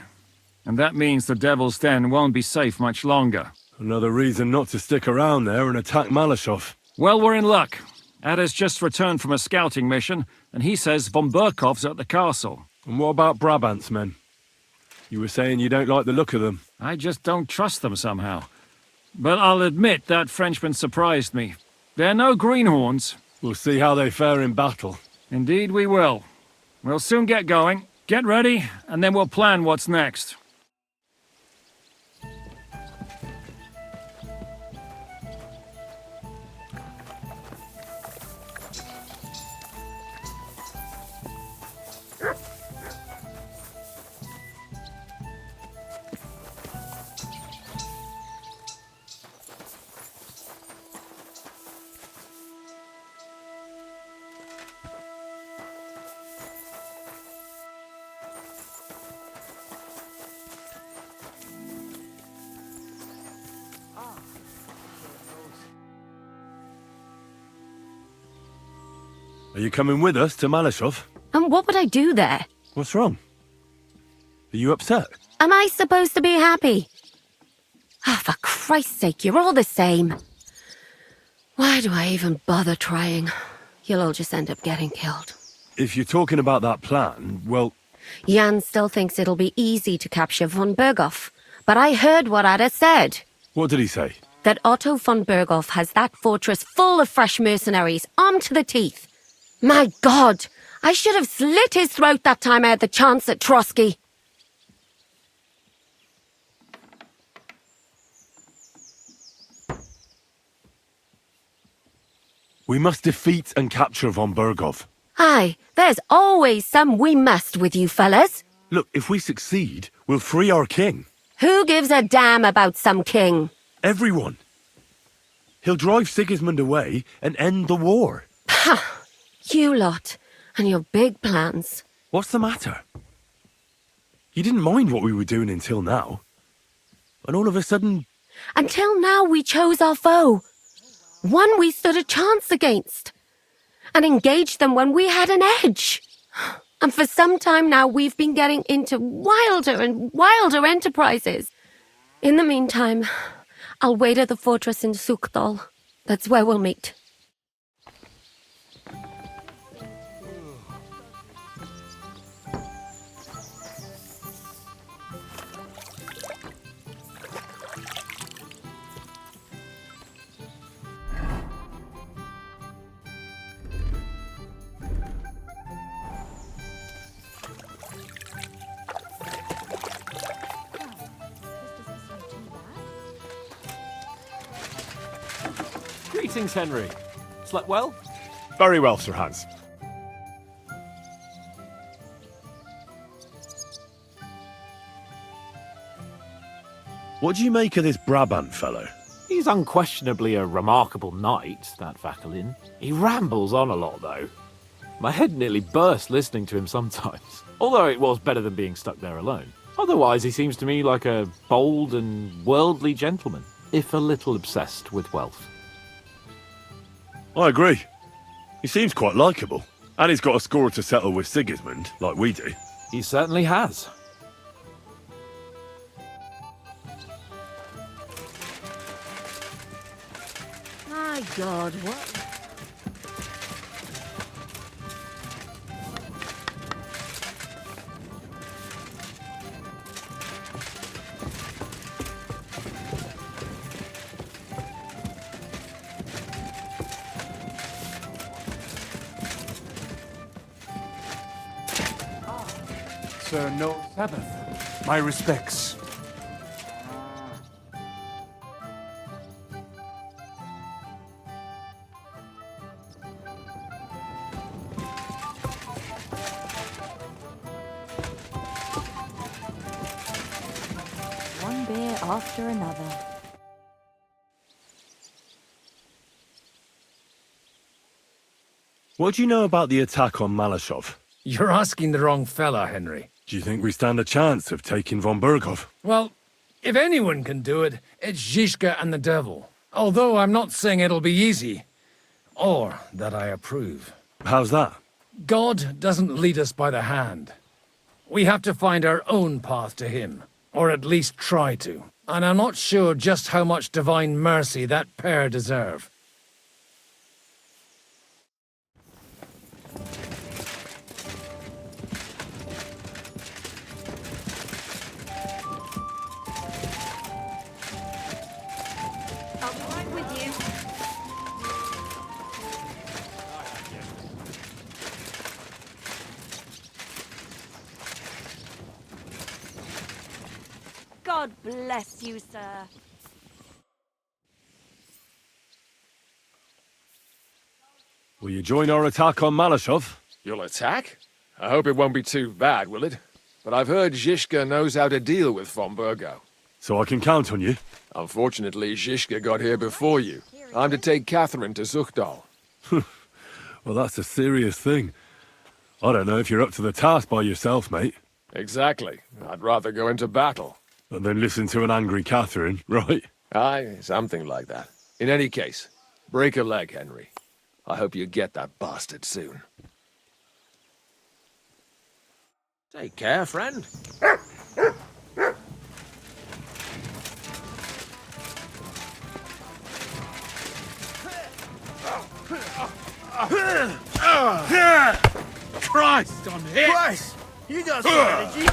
And that means the Devil's Den won't be safe much longer. Another reason not to stick around there and attack Malashov. Well, we're in luck. Ada's just returned from a scouting mission, and he says von Burkov's at the castle. And what about Brabant's men? You were saying you don't like the look of them. I just don't trust them somehow. But I'll admit that Frenchman surprised me. They're no greenhorns. We'll see how they fare in battle. Indeed we will. We'll soon get going. Get ready, and then we'll plan what's next. Are you coming with us to Malashov? And what would I do there? What's wrong? Are you upset? Am I supposed to be happy? Ah, for Christ's sake, you're all the same. Why do I even bother trying? You'll all just end up getting killed. If you're talking about that plan, well... Jan still thinks it'll be easy to capture von Berghoff, but I heard what Ada said. What did he say? That Otto von Berghoff has that fortress full of fresh mercenaries, armed to the teeth. My God! I should have slit his throat that time I had the chance at Trotsky. We must defeat and capture von Berghoff. Aye, there's always some we must with you fellas. Look, if we succeed, we'll free our king. Who gives a damn about some king? Everyone. He'll drive Sigismund away and end the war. Ha! You lot, and your big plans. What's the matter? You didn't mind what we were doing until now. And all of a sudden... Until now we chose our foe. One we stood a chance against. And engaged them when we had an edge. And for some time now we've been getting into wilder and wilder enterprises. In the meantime, I'll wait at the fortress in Sukdal. That's where we'll meet. Greetings, Henry. Slept well? Very well, Sir Hans. What do you make of this Brabant fellow? He's unquestionably a remarkable knight, that Vakelin. He rambles on a lot, though. My head nearly burst listening to him sometimes, although it was better than being stuck there alone. Otherwise, he seems to me like a bold and worldly gentleman, if a little obsessed with wealth. I agree. He seems quite likeable. And he's got a score to settle with Sigismund, like we do. He certainly has. My God, what? Sir No Sabbath. My respects. One beer after another. What What do you know about the attack on Malashov? You're asking the wrong fella, Henry. Do you think we stand a chance of taking von Burgov? Well, if anyone can do it, it's Zizka and the devil. Although I'm not saying it'll be easy. Or that I approve. How's that? God doesn't lead us by the hand. We have to find our own path to him. Or at least try to. And I'm not sure just how much divine mercy that pair deserve. I'll be right with you. God bless you, sir. Will you join our attack on Malashov? You'll attack? I hope it won't be too bad, will it? But I've heard Zizka knows how to deal with von Burgo. So I can count on you? Unfortunately, Zizka got here before you. I'm to take Catherine to Zuchtal. Well, that's a serious thing. I don't know if you're up to the task by yourself, mate. Exactly. I'd rather go into battle. And then listen to an angry Catherine, right? Aye, something like that. In any case, break a leg, Henry. I hope you get that bastard soon. Take care, friend. Christ, I'm hit! Christ! You got some energy.